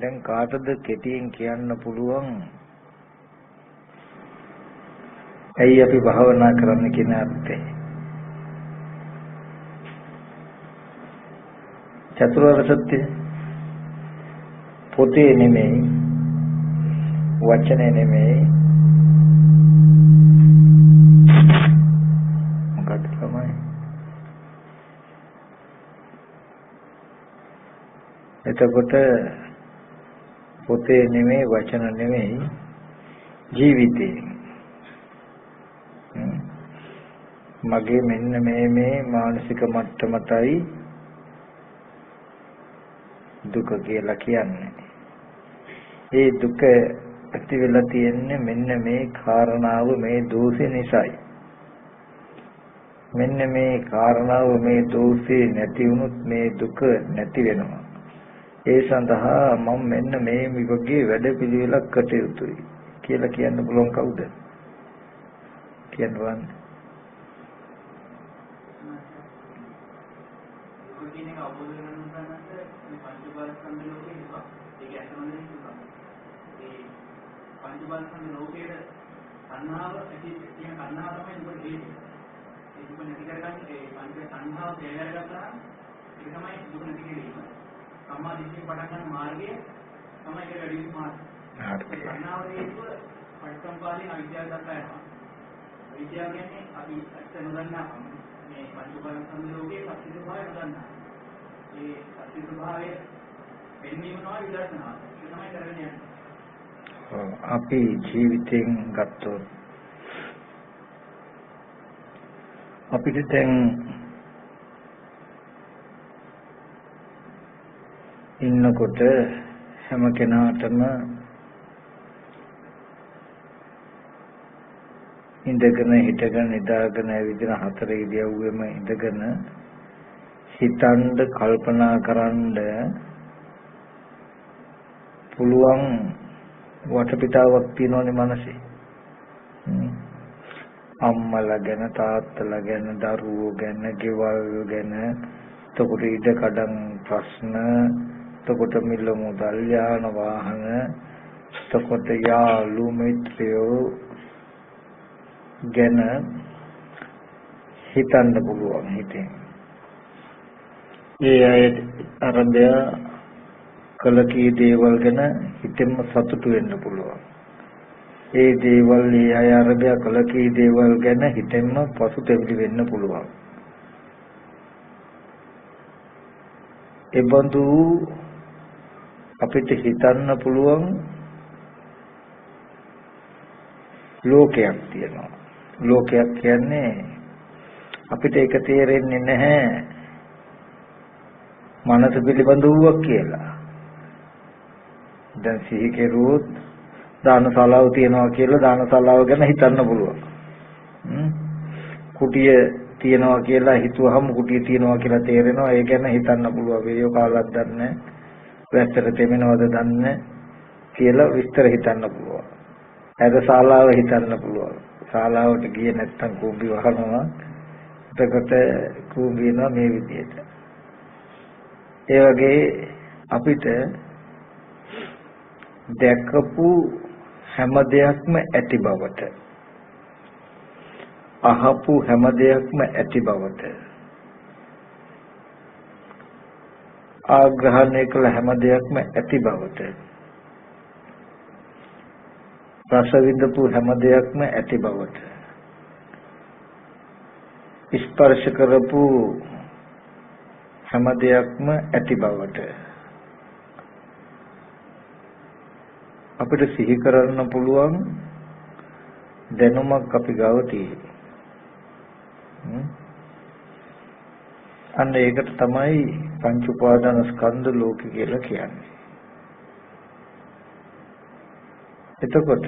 දැන් කාටද කෙටියෙන් කියන්න පුළුවන් ඇයි අපි භාවනා කරන්න කියන අර්ථය? චතුරාර්ය සත්‍ය පොතේ නෙමෙයි, වචනේ නෙමෙයි, මොකක්ද තමයි? එතකොට පොතේ නෙමෙයි, වචන නෙමෙයි, ජීවිතේ. මගේ මෙන්න මේ මානසික මට්ටමටයි දුක කියලා කියන්නේ. ඒ දුක ඇති වෙලා තියෙන්නේ මෙන්න මේ කාරණාව, මේ දෝෂේ නිසායි. මෙන්න මේ කාරණාව, මේ දෝෂේ නැති වුණොත් මේ දුක නැති වෙනවා. ඒ සඳහා මම මෙන්න මේ විවගේ වැඩ පිළිවෙලක් කටයුතුයි කියලා කියන්න පුළුවන් කවුද? කියනවා. පංචබලස්කන්ධ ලෝකයේ සංහාව ඇති කියන සංහාව තමයි දුක හේතුව. ඒ දුක නැති කරගන්න ඒ පංච සංහාව තේරගත්තා ඒක තමයි දුක නැති කිරීම. සම්මා දිට්ඨිය පටන් ගන්න මාර්ගය තමයි ඒක වැඩි වීම මාර්ගය. සංහාව හේතුව පටිච්චසමුප්පාදේ අවිද්‍යාව දක්වා යනවා. විද්‍යාව කියන්නේ අපි ඇත්ත නොදන්නා මේ පංචබලස්කන්ධ ලෝකයේ සත්‍ය ස්වභාවය නොදන්නා. ඒ සත්‍ය ස්වභාවය වෙන්නීම තමයි විදර්ශනාව. ඒක තමයි කරගෙන යන්නේ. අපි ජීවිතෙන් ගත්තොත් අපිට දැන් ඉන්නකොට හැම කෙනාටම ඉඳගෙන හිටගෙන නිදාගෙන ඇවිදින හතර ඉරියව්වෙම ඉඳගෙන හිතන්න කල්පනා කරන්න පුළුවන් වටපිටාවක් තියෙනවනේ මනසේ. අම්මලා ගැන, තාත්තලා ගැන, දරුවෝ ගැන, ගෙවල් ගැන, එතකොට ඉඩ කඩන් ප්‍රශ්න, එතකොට මිල මුදල්, යාන වාහන, එතකොට යාළු මිත්‍රයෝ ගැන හිතන්න පුළුවන් හිතෙන්. ඒ අය අරඹය කළ කී දේවල් ගැන හිතෙන්ම සතුටු වෙන්න පුළුවන්. ඒ දේවල් ඒ අය අරබය කළ කී දේවල් ගැන හිතෙන්ම පසුතැවිලි වෙන්න පුළුවන්. එබඳු අපිට හිතන්න පුළුවන් ලෝකයක් තියෙනවා. ලෝකයක් කියන්නේ අපිට ඒක තේරෙන්නේ නැහැ මනස පිළිබඳව කියලා. දැන් සිහි කෙරුවොත් දානශාලාව තියනවා කියලා දානශාලාව ගැන හිතන්න පුළුවන්. කුටිය තියනවා කියලා හිතුවහම කුටිය තියනවා කියලා තේරෙනවා. ඒ ගැන හිතන්න පුළුවන්. වීඩියෝ කාලයක් ගන්න, වැස්සට තෙමෙනවද දන්නේ කියලා විස්තර හිතන්න පුළුවන්. ඇද ශාලාව හිතන්න පුළුවන්. ශාලාවට ගියේ නැත්තම් කූඹි වහනවා. එතකොට කූඹි වෙනවා මේ විදිහට. ඒ වගේ අපිට දැකපු හැම දෙයක්ම ඇති බවට, අහපු හැම දෙයක්ම ඇති බවට, ආග්‍රහණය කළ හැම දෙයක්ම ඇති බවට, රස විඳපු හැම දෙයක්ම ඇති බවට, ස්පර්ශ කරපු හැම දෙයක්ම ඇති බවට අපිට සිහි කරන්න පුළුවන් දැනුමක් අපි ගාව තියෙනවා. අන්න ඒකට තමයි පංච උපාදාන ස්කන්ධ ලෝක කියලා කියන්නේ. එතකොට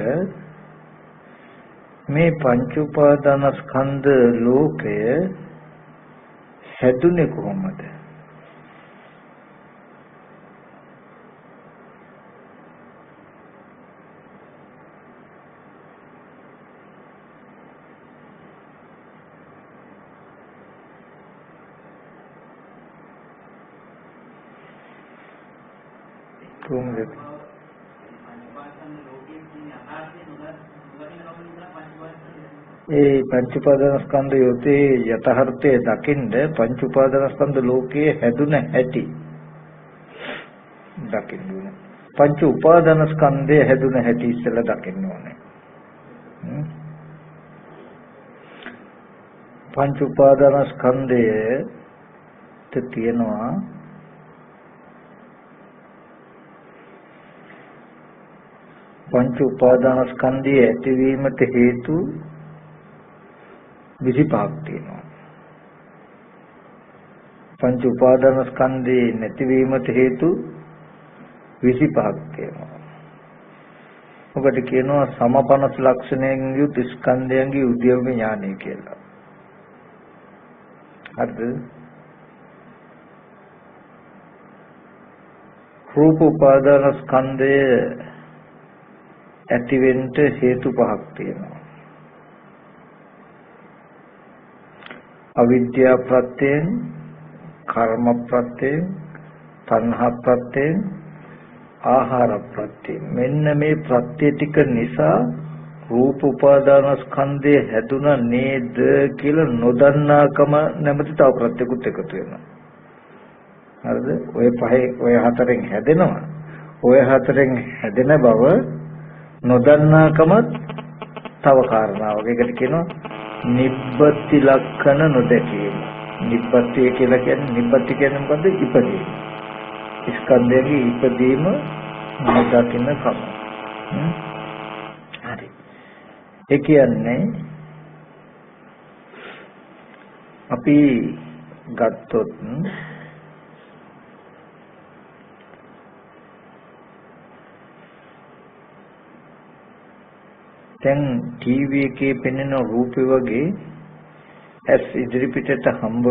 මේ පංච උපාදාන ස්කන්ධ ලෝකය හැදුනේ කොහොමද? කොහොමද? ඒ පංච උපාදානස්කන්ධ යොතේ යථාර්ථයේ දකින්න පංච උපාදානස්කන්ධ ලෝකයේ හැදුන හැටි දකින්න ඕනේ. පංච උපාදානස්කන්ධය හැදුන හැටි ඉස්සෙල්ලා දකින්න ඕනේ. පංච උපාදානස්කන්ධයේ තියෙනවා පංච උපාදානස්කන්ධයේ ඇතිවීමට හේතු 25ක් තියෙනවා. පංච උපාදානස්කන්ධයේ නැතිවීමට හේතු 25ක් තියෙනවා. ඔකට කියනවා සමපනස් ලක්ෂණයෙන් යුත් ස්කන්ධයන්ගේ උද්‍යම ඥානය කියලා. හරිද? රූප උපාදානස්කන්ධය ඇතිවෙන්න හේතු 5ක් තියෙනවා. අවිද්‍යා ප්‍රත්‍යයෙන්, කර්ම ප්‍රත්‍යයෙන්, තණ්හා ප්‍රත්‍යයෙන්, ආහාර ප්‍රත්‍යයෙන්. මෙන්න මේ ප්‍රත්‍ය ටික නිසා රූප උපාදානස්කන්ධය හැදුනා නේද කියලා නොදන්නාකම නැමැති තව ප්‍රත්‍යකුත් එකතු වෙනවා. හරිද? ඔය හතරෙන් හැදෙනවා. ඔය හතරෙන් හැදෙන බව නොදන්නාකමත් තව කාරණාවක්. ඒකට කියනවා නිබ්බති ලක්ෂණ නොදැකීම. නිබ්බතිය කියලා කියන්නේ නිබ්බති කියන්නේ මොකද්ද? ඉපදීම. ස්කන්ධයේ ඉපදීම නොදකින්න කම. හරි. ඒ කියන්නේ අපි ගත්තොත් දැන් ටීවී එකේ පෙනෙන රූපේ වගේ ඇස් ඉදිරිපිටට හම්බ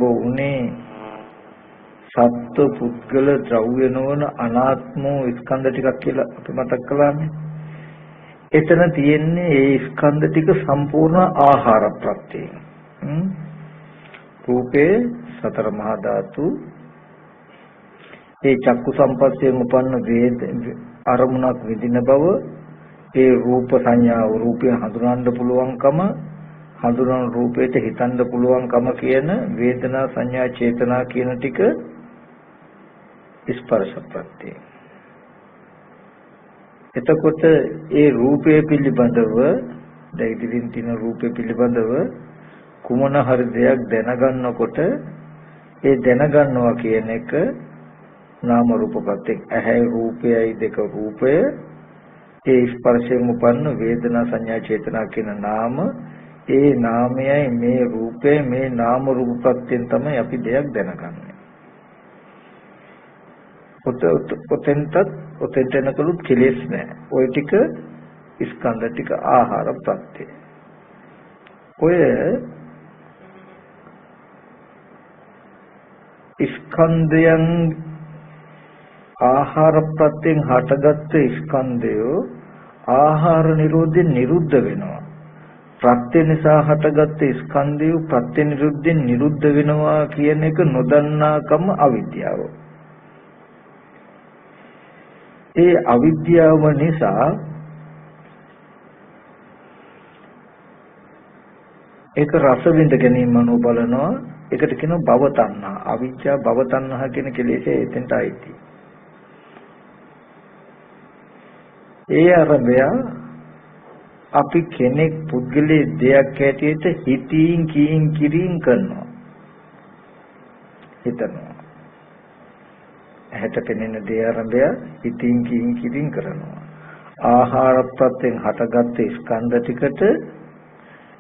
වුණේ සත්ව පුද්ගල ද්‍රව්‍ය නොවන අනාත්ම ස්කන්ධ ටිකක් කියලා අපි මතක් කළානේ. එතන තියෙන්නේ ඒ ස්කන්ධ ටික සම්පූර්ණ ආහාර ප්‍රත්‍යයෙන්. රූපේ සතර මහා ධාතු ඒ චක්කු සම්පස්යෙන් උපන්න වේද අරමුණක් විඳින බව, ඒ රූප සංඥාව රූපය හඳුනන්න පුළුවන්කම, හඳුනන රූපයට හිතන්න පුළුවන්කම කියන වේදනා සංඥා චේතනා කියන ටික ස්පර්ශ ප්‍රත්‍යය. එතකොට ඒ රූපය පිළිබඳව දැයිදින් තියෙන රූපය පිළිබඳව කුමන හරි දෙයක් දැනගන්නකොට ඒ දැනගන්නවා කියන එක නාම රූප ප්‍රත්‍යය. ඇහැ රූපයයි දෙක රූපය, ඒ ස්පර්ශයෙන් උපන්න වේදනා සංඥා චේතනා කියන නාම, ඒ නාමයයි මේ රූපය, මේ නාම රූප ප්‍රත්‍යයෙන් තමයි අපි දෙයක් දැනගන්නේ. ඔතෙන්ට එනකලුත් කෙලෙස් නැහැ. ওই ටික ස්කන්ධ ටික ආහාර ප්‍රත්‍යය. ඔය ස්කන්ධයන් ආහාර ප්‍රත්‍යයෙන් හටගත්ත ස්කන්ධය ආහාර නිරෝධයෙන් නිරුද්ධ වෙනවා. ප්‍රත්‍ය නිසා හටගත්ත ස්කන්ධය ප්‍රත්‍ය නිරුද්ධයෙන් නිරුද්ධ වෙනවා කියන එක නොදන්නාකම අවිද්‍යාව. ඒ අවිද්‍යාව නිසා ඒක රස විඳ ගැනීම නෝ බලනවා. ඒකට කියනවා භව තණ්හා. අවිද්‍යාව භව තණ්හා කියන කෙලෙසේ එතෙන්ට ආйти. ඒ අරබය අපි කෙනෙක් පුද්ගලයේ දෙයක් හැටියට හිතින් කීින් කිරින් කරනවා. හිතනවා. ඇහැට පෙනෙන දේ අරබය හිතින් කීින් කිරින් කරනවා. ආහාර ප්‍රත්‍යයෙන් හටගත්ත ස්කන්ධ ටිකට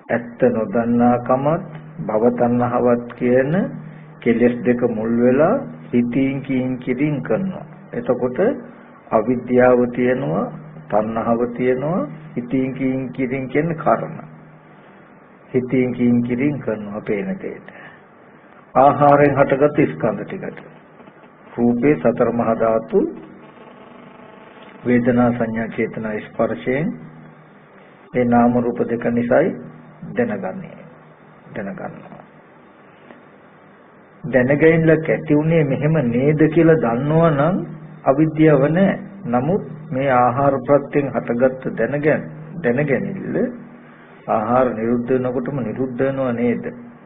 ඇත්ත නොදන්නාකමත් භව තණ්හාවත් කියන කෙලෙස් දෙක මුල් වෙලා හිතින් කීින් කිරින් කරනවා. එතකොට අවිද්‍යාව තියෙනවා, තණ්හාව තියෙනවා, හිතින් කීින් කිරින් කියන්නේ කර්ම. හිතින් කීින් කිරින් කරනවා පේන දෙයට. ආහාරයෙන් හටගත් ස්කන්ධ ටිකට. රූපේ සතර මහා ධාතු, වේදනා සංඥා චේතනා ස්පර්ශයෙන් ඒ නාම රූප දෙක නිසායි දැනගන්නවා. දැනගැනින්න කැටි උනේ මෙහෙම නේද කියලා දන්නවා නම් අවිද්‍යාව නැහැ. නමුත් මේ ආහාර ප්‍රත්‍යයෙන් හටගත්ත දැනගැනිල්ල ආහාර නිරුද්ධ වෙනකොටම නිරුද්ධ වෙනව නේද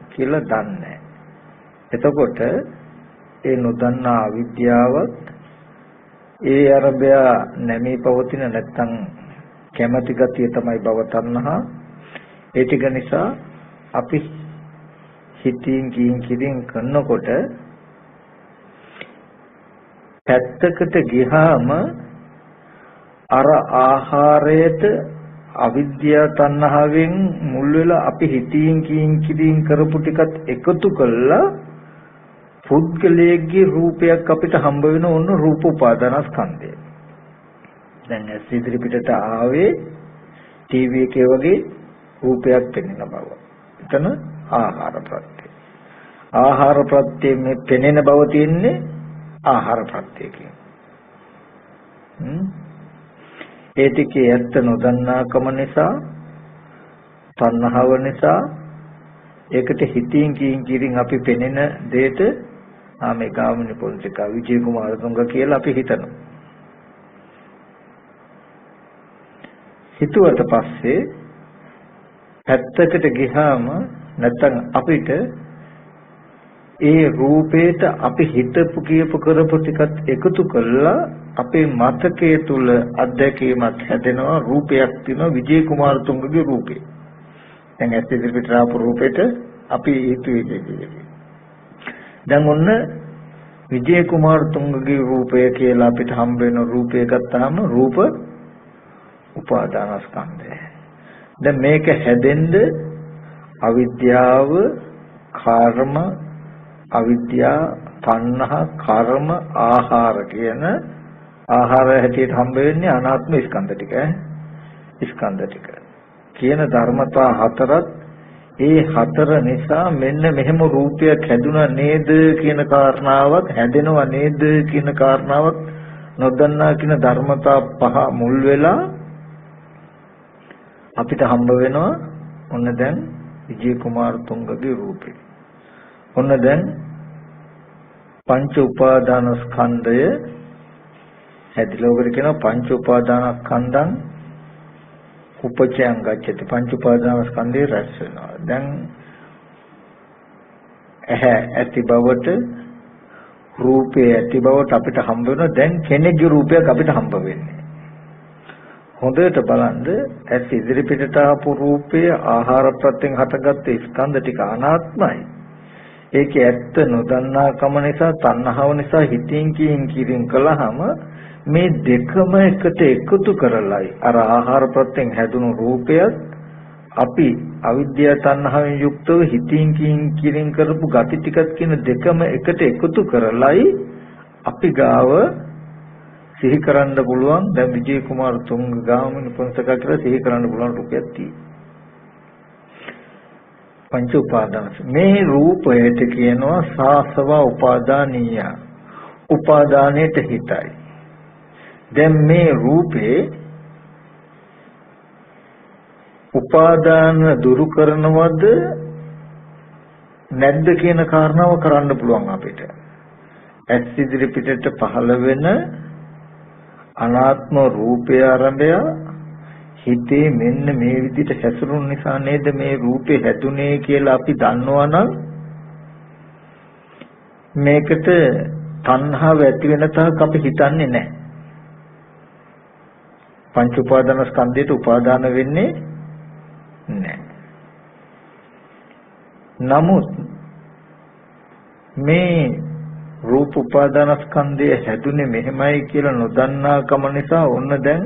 කියලා දන්නේ. එතකොට ඒ නොදන්නා අවිද්‍යාවත් ඒ අරබය නැමී පවතින නැත්තම් කැමැති ගතිය තමයි භව තණ්හා. ඒ ටික නිසා අපි හිතින් කියින් කරනකොට පැත්තකට ගියාම අර ආහාරයට අවිද්‍යා තණ්හාවෙන් මුල් වෙලා අපි හිතින් කියින් කරපු ටිකත් එකතු කළා පුද්ගලයේ රූපයක් අපිට හම්බ වෙන ඕන රූප උපාදානස්කන්ධය. දැන් ඇස් ඉදිරි පිටට ආවේ ටීවී එකේ වගේ රූපයක් පෙනෙන බව. එතන ආහාර ප්‍රත්‍ය. ආහාර ප්‍රත්‍ය මේ පෙනෙන බව තියෙන්නේ ආහාර ප්‍රත්‍යයෙන්. ඒ ටිකේ ඇත්ත නොදන්නාකම නිසා තණ්හාව නිසා ඒකට හිතින් කියින් අපි පෙනෙන දෙයට මේ ගාමිණී පොලිටික විජේ කුමාරතුංග කියලා අපි හිතනවා. හිතුවට පස්සේ පැත්තකට ගියාම නැත්තම් අපිට ඒ රූපේට අපි හිතපු කියපු කරපු ටිකත් එකතු කළා අපේ මතකයේ තුල අත්දැකීමක් හැදෙනවා. රූපයක් තියෙනවා විජේ කුමාරතුංගගේ රූපේ. දැන් ඇස් ඉදිරියට ආපු රූපෙට අපි හිතුවේ දැන් ඔන්න විජේ කුමාරතුංගගේ රූපය කියලා අපිට හම්බ වෙන රූපය ගත්තාම රූප උපාදානස්කන්ධය. දැන් මේක හැදෙන්න අවිද්‍යාව, කර්ම, අවිද්‍යා, තණ්හා, කර්ම, ආහාර කියන ආහාර හැටියට හම්බ වෙන්නේ අනාත්ම ස්කන්ධ ටික. ස්කන්ධ ටික කියන ධර්මතා හතරත් ඒ හතර නිසා මෙන්න මෙහෙම රූපයක් හැදුනා නේද කියන කාරණාවක් හැදෙනව නේද කියන කාරණාවක් නොදන්නා කියන ධර්මතා පහ මුල් වෙලා අපිට හම්බ වෙනවා ඔන්න දැන් විජේ කුමාරතුංගගේ රූපේ. ඔන්න දැන් පංච උපාදාන ස්කන්ධය හැදිලා ඔකට කියනවා පංච උපාදාන ස්කන්ධං උපචයං ගච්ඡති. පංච උපාදාන ස්කන්ධේ රැස් වෙනවා. දැන් ඇහැ ඇති බවට රූපේ ඇති බවට අපිට හම්බ වෙනවා. දැන් කෙනෙක්ගේ රූපයක් අපිට හම්බ වෙන්නේ. හොඳට බලන්න ඇස් ඉදිරි පිටට ආපු රූපය ආහාර ප්‍රත්‍යයෙන් හටගත්ත ස්කන්ධ ටික අනාත්මයි. ඒකේ ඇත්ත නොදන්නාකම නිසා තණ්හාව නිසා හිතින් කියින් කළාම මේ දෙකම එකට එකතු කරලයි අර ආහාර ප්‍රත්‍යයෙන් හැදුණු රූපයත් අපි අවිද්‍යා තණ්හාවෙන් යුක්තව හිතින් කියින් කරපු gati ටිකත් කියන දෙකම එකට එකතු කරලයි අපි ගාව සිහි කරන්න පුළුවන්. දැන් විජේ කුමාරතුංග ගාමිණී පොන්සක කියලා සිහි කරන්න පුළුවන් රූපයක් තියෙනවා. පංච උපාදාන මේ රූපයට කියනවා සාසව උපාදානීය. උපාදානයට හිතයි. දැන් මේ රූපේ උපාදාන දුරු කරනවද නැද්ද කියන කාරණාව කරන්න පුළුවන් අපිට. ඇස් ඉදිරි පිටට පහළ වෙන අනාත්ම රූපය ආරම්භය හිතේ මෙන්න මේ විදිහට හැසිරුණු නිසා නේද මේ රූපේ හැදුනේ කියලා අපි දන්නවනම් මේකට තණ්හාව ඇති වෙන තාක් අපි හිතන්නේ නැහැ. පංච උපාදාන ස්කන්ධයට උපාදාන වෙන්නේ නැහැ. නමුත් මේ රූප උපාදාන ස්කන්ධය හැදුනේ මෙහෙමයි කියලා නොදන්නාකම නිසා ඔන්න දැන්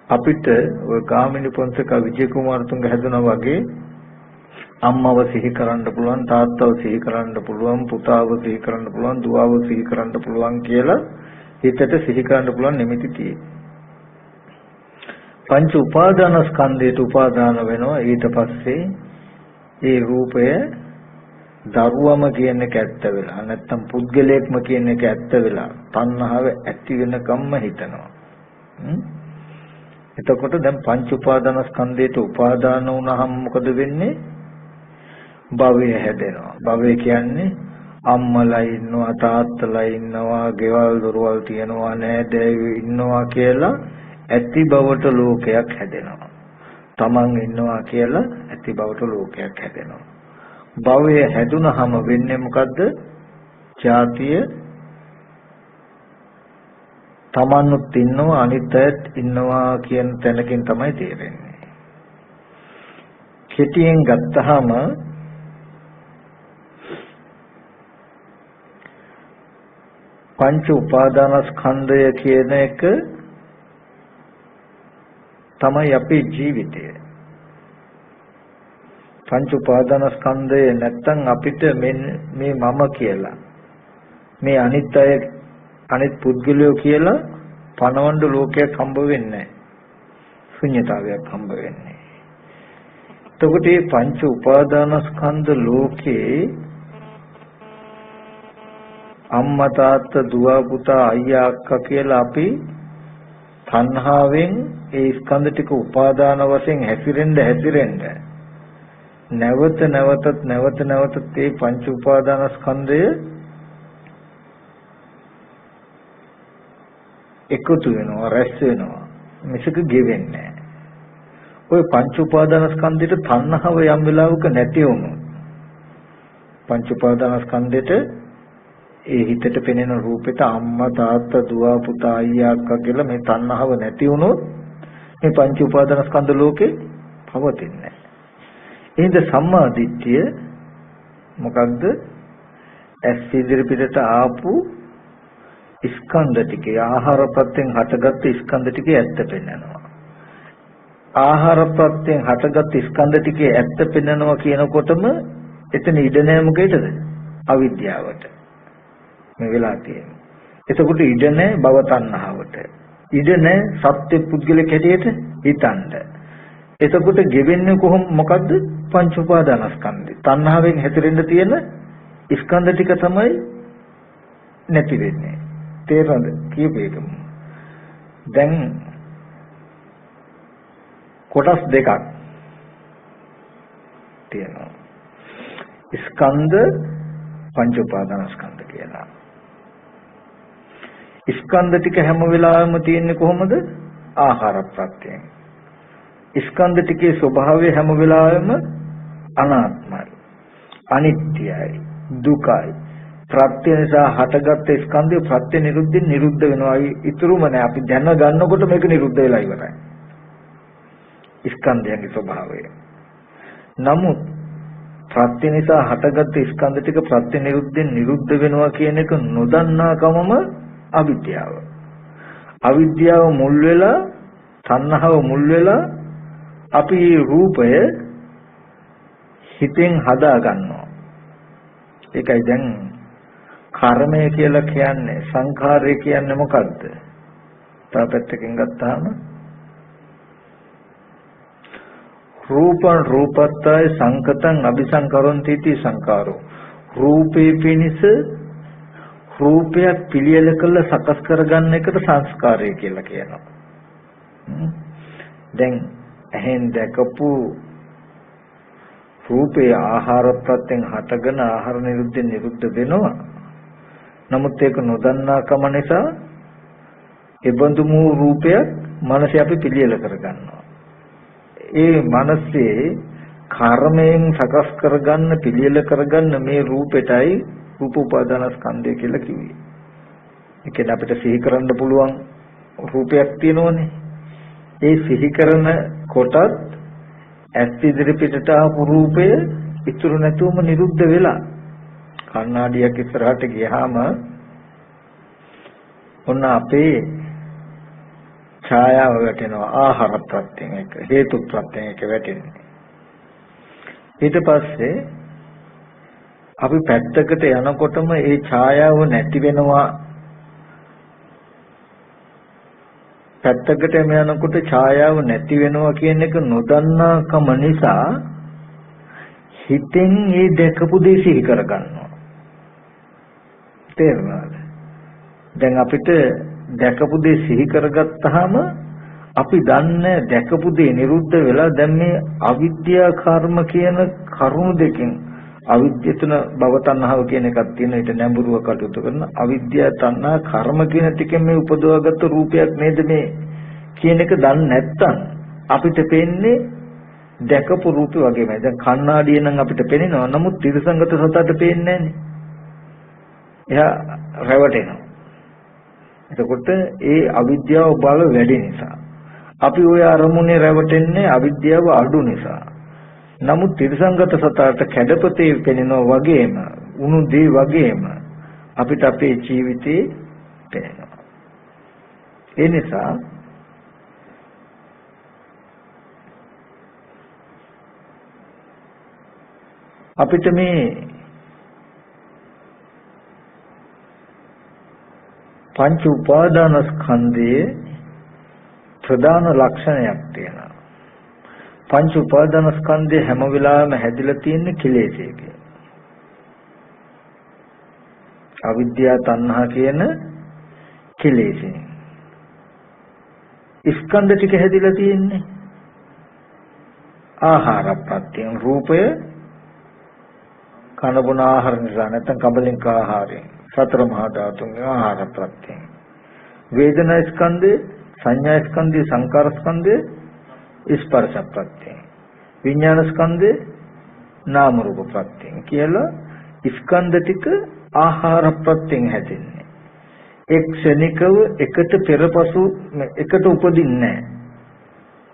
අපිට ඔය ගාමිණී පොන්සක විජේ කුමාරතුංග හැදුනා වගේ අම්මව සිහි කරන්න පුළුවන්, තාත්තව සිහි කරන්න පුළුවන්, පුතාව සිහි කරන්න පුළුවන්, දුවව සිහි කරන්න පුළුවන් කියලා හිතට සිහි කරන්න පුළුවන් නිමිති තියෙනවා. පංච උපාදාන ස්කන්ධයට උපාදාන වෙනවා. ඊට පස්සේ ඒ රූපය දරුවම කියන එක ඇත්ත වෙලා නැත්තම් පුද්ගලයෙක්ම කියන එක ඇත්ත වෙලා තණ්හාව ඇති වෙනකම්ම හිතනවා. එතකොට දැන් පංච උපාදාන ස්කන්ධයට උපාදාන වුණාම මොකද වෙන්නේ? භවය හැදෙනවා. භවය කියන්නේ අම්මලා ඉන්නවා තාත්තලා ඉන්නවා ගෙවල් දොරවල් තියනවා නෑදෑයෝ ඉන්නවා කියලා ඇති බවට ලෝකයක් හැදෙනවා. තමන් ඉන්නවා කියලා ඇති බවට ලෝකයක් හැදෙනවා. භවය හැදුනහම වෙන්නේ මොකද්ද? ජාතිය තමන්ුත් ඉන්නවා අනිත් අයත් ඉන්නවා කියන තැනකින් තමයි තේරෙන්නේ. කෙටියෙන් ගත්තාම පංච උපාදානස්කන්ධය කියන එක තමයි අපේ ජීවිතය. පංච උපාදානස්කන්ධය නැත්තම් අපිට මේ මම කියලා මේ අනිත් අය අනිත් පුද්ගලයෝ කියලා පණවන්න ලෝකයක් හම්බ වෙන්නේ නැහැ. ශුන්‍යතාවයක් හම්බ වෙන්නේ. එතකොට මේ පංච උපාදානස්කන්ධ ලෝකේ අම්මා තාත්තා දුව පුතා අයියා අක්කා කියලා අපි තණ්හාවෙන් ඒ ස්කන්ධ ටික උපාදාන වශයෙන් හැසිරෙන්න නැවත නැවතත් මේ පංච උපාදානස්කන්ධය එකතු වෙනවා රැස් වෙනවා මිසක ගෙවෙන්නේ නැහැ. ওই පංච උපාදානස්කන්ධයට තණ්හාව යම් වෙලාවක නැති වුණොත් පංච උපාදානස්කන්ධයට ඒ හිතට පෙනෙන රූපෙට අම්මා තාත්තා දුව පුතා අයියා අක්කා කියලා මේ තණ්හාව නැති වුණොත් මේ පංච උපාදානස්කන්ධ ලෝකේ පවතින්නේ නැහැ. එහෙනම් සම්මා දිට්ඨිය මොකක්ද? ඇස් ඉදිරිපිටට ආපු ස්කන්ධ ටිකේ ආහාර ප්‍රත්‍යයෙන් හටගත් ස්කන්ධ ටිකේ ඇත්ත පෙන්වනවා. ආහාර ප්‍රත්‍යයෙන් හටගත් ස්කන්ධ ටිකේ ඇත්ත පෙන්වනවා කියනකොටම එතන ඉඩ නැහැ මොකේද? අවිද්‍යාවට. මේ වෙලා තියෙන්නේ. එතකොට ඉඩ නැහැ භව තණ්හාවට. ඉඩ නැහැ සත්‍ය පුද්ගලික හැටියට හිතන්න. එතකොට ගෙවෙන්නේ මොකද්ද? පංච උපාදානස්කන්ධය. තණ්හාවෙන් හැතිරෙන්න තියෙන ස්කන්ධ ටික තමයි නැති වෙන්නේ. තේරෙනවද? කියපේකම. දැන් කොටස් දෙකක් තියෙනවා. ස්කන්ධ පංච උපාදානස්කන්ධ කියලා. ස්කන්ධ ටික හැම වෙලාවෙම තියෙන්නේ කොහොමද? ආහාර ප්‍රත්‍යයෙන්. ස්කන්ධ ටිකේ ස්වභාවය හැම වෙලාවෙම අනාත්මයි, අනිත්‍යයි, දුකයි. ප්‍රත්‍ය නිසා හටගත්ත ස්කන්ධය ප්‍රත්‍ය නිරුද්ධින් නිරුද්ධ වෙනවා. ඊතුරුම නෑ. අපි දැන ගන්නකොට මේක නිරුද්ධ වෙලා ඉවරයි. ස්කන්ධයන්ගේ ස්වභාවය. නමුත් ප්‍රත්‍ය නිසා හටගත්ත ස්කන්ධ ටික ප්‍රත්‍ය නිරුද්ධින් නිරුද්ධ වෙනවා කියන එක නොදන්නාකමම අවිද්‍යාව. අවිද්‍යාව මුල් වෙලා තණ්හාව මුල් වෙලා අපි රූපය හිතෙන් හදා ගන්නවා. ඒකයි දැන් කර්මය කියලා කියන්නේ සංඛාරය කියන්නේ මොකද්ද? තව පැත්තකින් ගත්තාම රූපං රූපත්තය සංකතං අபிසංකරොන්ති इति සංකාරෝ. රූපේ පිනිස රූපයක් පිළියෙල කළ සකස් කරගන්න එකට සංස්කාරය කියලා කියනවා. දැන් ඇහෙන් දැකපු රූපේ ආහාර ප්‍රත්‍යයෙන් හටගෙන ආහාර නිරුද්ධ නිරුද්ධ වෙනවා. නමුත් ඒක නොදන්නාකම නිසා ඒබඳු වූ රූපයක් මනසේ අපි පිළියෙල කරගන්නවා. ඒ මනසේ කර්මයෙන් සකස් කරගන්න පිළියෙල කරගන්න මේ රූපෙටයි රූප උපාදානස්කන්ධය කියලා කිව්වේ. ඒ කියන්නේ අපිට සිහි කරන්න පුළුවන් රූපයක් තියෙනවනේ. ඒ සිහි කරන කොටත් ඇස් ඉදිරි පිටට ආපු රූපය ඉතුරු නැතුවම නිරුද්ධ වෙලා කණ්ණාඩියක් ඉස්සරහට ගියාම ඔන්න අපේ ඡායාව වැටෙනවා. ආහාර ප්‍රත්‍යයෙන් එක හේතු ප්‍රත්‍යයෙන් එක වැටෙන්නේ. ඊට පස්සේ අපි පැත්තකට යනකොටම ඒ ඡායාව නැති වෙනවා. පැත්තකට යනකොට ඡායාව නැති වෙනවා කියන එක නොදන්නාකම නිසා හිතෙන් ඒ දැකපු දේ සිහි කරගන්නවා. තේරුණාද? දැන් අපිට දැකපු දේ සිහි කරගත්තාම අපි දන්නේ දැකපු දේ නිරුද්ධ වෙලා දැන් මේ අවිද්‍යා කර්ම කියන කරුණු දෙකෙන් අවිද්‍ය තුන භව තණ්හාව කියන එකක් තියෙන ඊට නැඹුරුව කටයුතු කරන අවිද්‍යාව තණ්හා කර්ම කියන ටිකෙන් මේ උපදවාගත්ත රූපයක් නේද මේ කියන එක දන්නේ නැත්නම් අපිට පේන්නේ දැකපු රූපේ වගේමයි. දැන් කණ්ණාඩිය නම් අපිට පේනවා. නමුත් ත්‍රිසංගත සතට පේන්නේ නැහැ. එයා රැවටෙනවා. එතකොට ඒ අවිද්‍යාව බල වැඩි නිසා අපි ওই අරමුණේ රැවටෙන්නේ අවිද්‍යාව අඩු නිසා. නමුත් ත්‍රිසංගත සතට කැඩපතේ පෙනෙනවා වගේම උණු දේ වගේම අපිට අපේ ජීවිතේ පෙනෙනවා. ඒ නිසා අපිට මේ පංච උපාදානස්කන්ධයේ ප්‍රධාන ලක්ෂණයක් තියෙනවා. පංච උපාදානස්කන්ධය හැම වෙලාවෙම හැදිලා තියෙන්නේ කෙලෙසයකින්. අවිද්‍යාව තණ්හා කියන කෙලෙසෙන්. ස්කන්ධ ටික හැදිලා තියෙන්නේ ආහාර ප්‍රත්‍යයෙන් රූපය කන බොන ආහාර නිසා නැත්නම් කබලින්ක ආහාරයෙන් සතර මහා ධාතුන්ගේ ආහාර ප්‍රත්‍යයෙන් වේදනා ස්කන්ධය සංඥා ස්කන්ධය සංකාර ස්කන්ධය ස්පර්ශ ප්‍රත්‍යයෙන් විඥාන ස්කන්ධය නාම රූප ප්‍රත්‍යයෙන් කියලා ස්කන්ධ ටික ආහාර ප්‍රත්‍යයෙන් හැදෙන්නේ. එක් ක්ෂණිකව එකට පෙරපසු එකට උපදින්නේ නැහැ.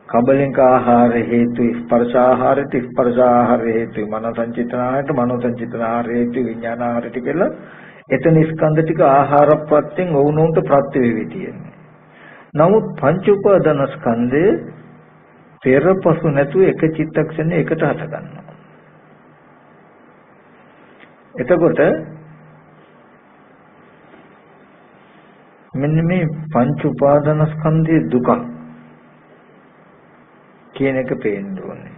කබලින්ක ආහාර හේතු ස්පර්ශ ආහාරයට ස්පර්ශ ආහාර හේතු මනෝ සංචිතනාහාරයට මනෝ සංචිතනාහාර හේතු විඥාන ආහාරයට කියලා එතන ස්කන්ධ ටික ආහාර ප්‍රත්‍යයෙන් වුණොන්ට ප්‍රත්‍ය වෙවි තියෙන්නේ. නමුත් පංච උපාදාන ස්කන්ධය පෙරපසු නැතුව එක චිත්තක්ෂණේ එකට හට ගන්නවා. එතකොට මෙන්න මේ පංච උපාදාන ස්කන්ධයේ දුක කියන එක පේන්න ඕනේ.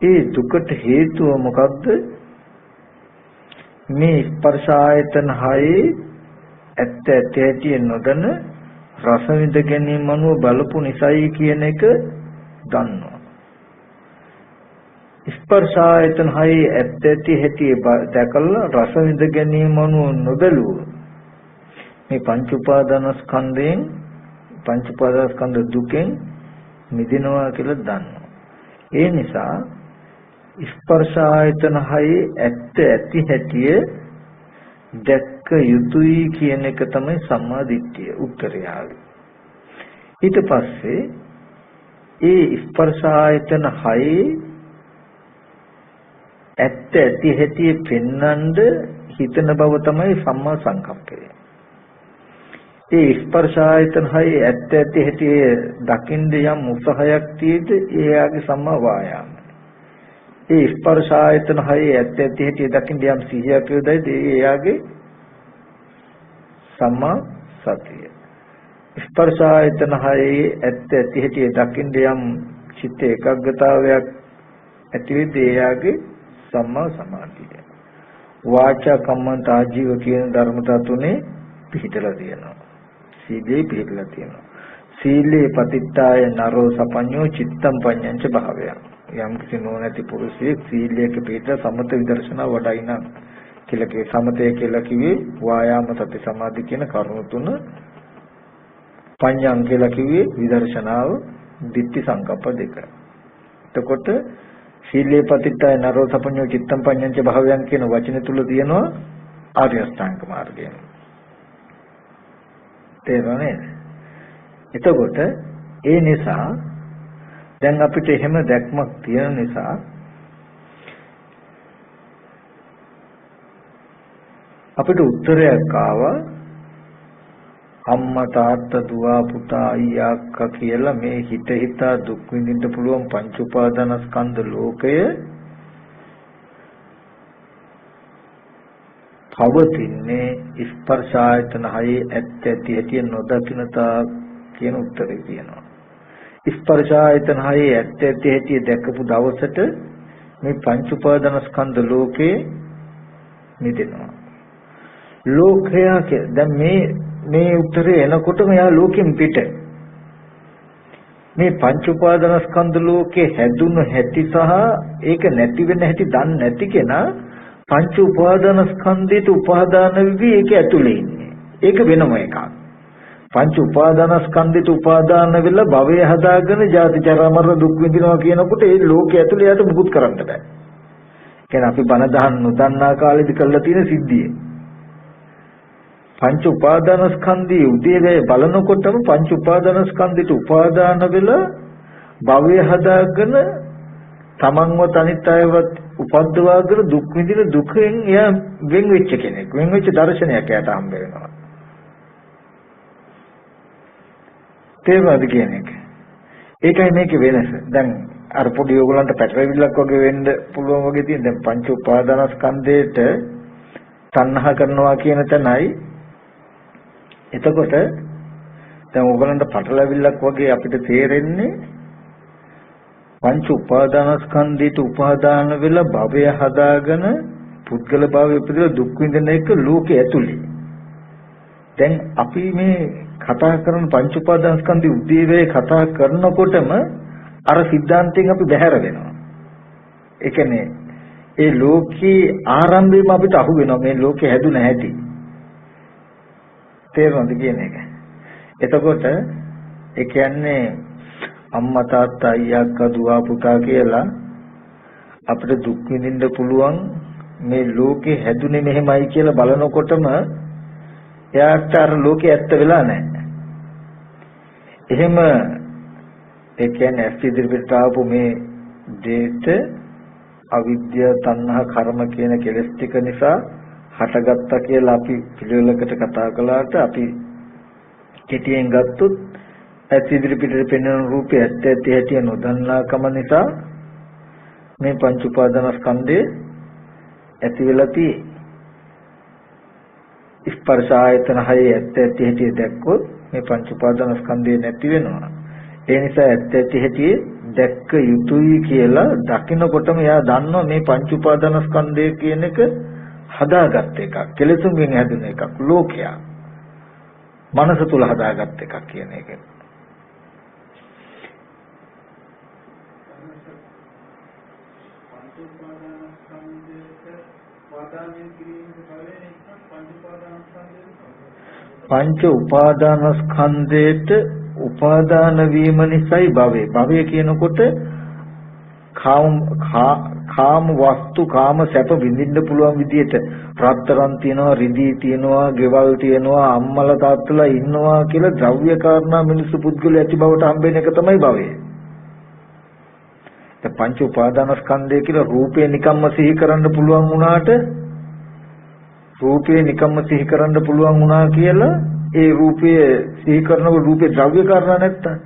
ඒ දුකට හේතුව මොකක්ද? මේ ස්පර්ශ ආයතන හයේ ඇත්ත ඇටි නොදන රස විඳ ගැනීම අනුව බලපු නිසායි කියන එක දන්නවා. ස්පර්ශ ආයතන හයේ ඇත්ත ඇටි දැකලා රස විඳ ගැනීම අනුව නොබැලුව මේ පංච උපාදානස්කන්ධයෙන් පංච උපාදානස්කන්ධ දුකෙන් මිදෙනවා කියලා දන්නවා. ඒ නිසා ස්පර්ශ ආයතන හයේ ඇත්ත ඇති හැටිය දැක්ක යුතුයි කියන එක තමයි සම්මා දිට්ඨිය උත්තරය ආවේ. ඊට පස්සේ ඒ ස්පර්ශ ආයතන හයේ ඇත්ත ඇති හැටිය පෙන්වන්න හිතන බව තමයි සම්මා සංකප්පය. ඒ ස්පර්ශ ආයතන හයේ ඇත්ත ඇති හැටි දකින්න යම් උත්සාහයක් තියෙද එයාගේ සම්මා වායාම. ඒ ස්පර්ශ ආයතන හයේ ඇත්ත ඇති හැටි දකින්න යම් සිහියක් යොදයිද එයාගේ සම්මා සතිය. ස්පර්ශ ආයතන හයේ ඇත්ත ඇති හැටි දකින්න යම් චිත්ත ඒකාග්‍රතාවයක් ඇති වෙද එයාගේ සම්මා සමාධිය. වාචා කම්මන්ත ආජීව කියන ධර්මතා තුනේ පිහිටලා තියෙනවා. සීලේ පිළිපදලා තියෙනවා. සීලේ පතිත්තාය නරෝ සපඤ්ඤෝ චිත්තම් පඤ්ඤංච භාවය. යම් කිසි නොනැති පුරුෂයෙක් සීලයක පිළිපද සමත විදර්ශනා වඩයි නම් කියලා සමතය කියලා කිව්වේ වායාම සති සමාධි කියන කරුණු තුන. පඤ්ඤං කියලා කිව්වේ විදර්ශනාව ditthi සංකප්ප දෙක. එතකොට සීලේ පතිත්තාය නරෝ සපඤ්ඤෝ චිත්තම් පඤ්ඤංච භාවයන් කියන වචන තුල තියෙනවා ආර්ය අෂ්ටාංග මාර්ගය. තේරුණානේ? එතකොට ඒ නිසා දැන් අපිට එහෙම දැක්මක් තියෙන නිසා අපිට උත්තරයක් ආවා අම්මා තාත්තා දුව පුතා අයියා අක්කා කියලා මේ හිත හිතා දුක් විඳින්න පුළුවන් පංච උපාදානස්කන්ධ ලෝකය පවතින්නේ ස්පර්ශ ආයතන හයේ ඇත්ත ඇති ඇති නොදකින්නතා කියන උත්තරේ තියෙනවා. ස්පර්ශ ආයතන හයේ ඇත්ත ඇති ඇති දැකපු දවසට මේ පංච උපාදානස්කන්ධ ලෝකේ මිදෙනවා. ලෝකය දැන් මේ උත්තරේ එනකොටම යා ලෝකෙන් පිට. මේ පංච උපාදානස්කන්ධ ලෝකේ හැදුණු හැටි සහ ඒක නැති වෙන හැටි දන්නේ නැති කෙනා පංච උපාදානස්කන්ධයට උපාදාන වෙවි ඒක ඇතුලේ ඉන්නේ. ඒක වෙනම එකක්. පංච උපාදානස්කන්ධයට උපාදාන වෙලා භවය හදාගෙන ජාති ජරා මරණ දුක් විඳිනවා කියනකොට ඒ ලෝකයේ ඇතුලේ යට මුකුත් කරන්න බෑ. කියන්නේ අපි බණ දහන් නොදන්නා කාලෙදි කරලා තියෙන සිද්ධිය. පංච උපාදානස්කන්ධයේ උදේවැය බලනකොටම පංච උපාදානස්කන්ධයට උපාදාන වෙලා භවය හදාගෙන තමන්ව තනිත් අයවත් උපද්දවාගෙන දුක් විඳින දුකෙන් එයා වෙන් වෙච්ච කෙනෙක්. වෙන් වෙච්ච දර්ශනයක් එයාට හම්බ වෙනවා. තේරුණාද කියන්නේ? ඒකයි මේකේ වෙනස. දැන් අර පොඩි ඕගලන්ට පැටලවිල්ලක් වගේ වෙන්න පුළුවන් වගේ තියෙන දැන් පංච උපාදානස්කන්ධයට තණ්හා කරනවා කියන තැනයි. එතකොට දැන් ඕගලන්ට පැටලවිල්ලක් වගේ අපිට තේරෙන්නේ පංච උපාදානස්කන්ධයට උපාදාන වෙලා භවය හදාගෙන පුද්ගල භාවය උපදලා දුක් විඳින එක ලෝකයේ ඇතුලේ. දැන් අපි මේ කතා කරන පංච උපාදානස්කන්ධය උදේවේ කතා කරනකොටම අර සිද්ධාන්තයෙන් අපි බැහැර වෙනවා. ඒ කියන්නේ ඒ ලෝකේ ආරම්භයේම අපිට අහු වෙනවා මේ ලෝකේ හැදුන හැටි. තේරුණාද කියන එක? එතකොට ඒ කියන්නේ අම්මා තාත්තා අයියා අක්කා දුව පුතා කියලා අපිට දුක් විඳින්න පුළුවන් මේ ලෝකේ හැදුනේ මෙහෙමයි කියලා බලනකොටම එයාට අර ලෝකේ ඇත්ත වෙලා නැහැ. එහෙම ඒ කියන්නේ ඇස් ඉදිරියට ආපු මේ දේත අවිද්‍යාව තණ්හා කර්ම කියන කෙලෙස් ටික නිසා හටගත්තා කියලා අපි පිළිවෙලකට කතා කළාට අපි කෙටියෙන් ගත්තොත් ඇස් ඉදිරියට පෙනෙන රූපය ඇත්ත ඇති හැටි නොදන්නාකම නිසා මේ පංච උපාදානස්කන්ධය ඇති වෙලා තියෙන්නේ. ස්පර්ශ ආයතන හය ඇත්ත ඇති හැටි දැක්කොත් මේ පංච උපාදානස්කන්ධය නැති වෙනවා. ඒ නිසා ඇත්ත ඇති හැටි දැක්ක යුතුයි කියලා දකින්නකොටම එයා දන්නවා මේ පංච උපාදානස්කන්ධය කියන එක හදාගත් එකක්. කෙලෙසුන්ගෙන් හැදුන එකක්. ලෝකයක්. මනස තුල හදාගත් එකක් කියන එක. පංච උපාදානස්කන්ධයට උපාදාන වීම නිසායි භවය. භවය කියනකොට කාම වස්තු කාම සැප විඳින්න පුළුවන් විදියට රත්තරන් තියනවා, රිදී තියනවා, ගෙවල් තියනවා, අම්මලා තාත්තලා ඉන්නවා කියලා ද්‍රව්‍ය කාරණා මිනිස්සු පුද්ගලයා ඇති බවට හම්බෙන එක තමයි භවය. ඒ පංච උපාදානස්කන්ධය කියලා රූපේ නිකම්ම සිහි කරන්න පුළුවන් වුණාට රූපේ නිකම්ම සිහි කරන්න පුළුවන් වුණා කියලා ඒ රූපය සිහි කරනකොට රූපේ ද්‍රව්‍ය කාරණා නැත්තම්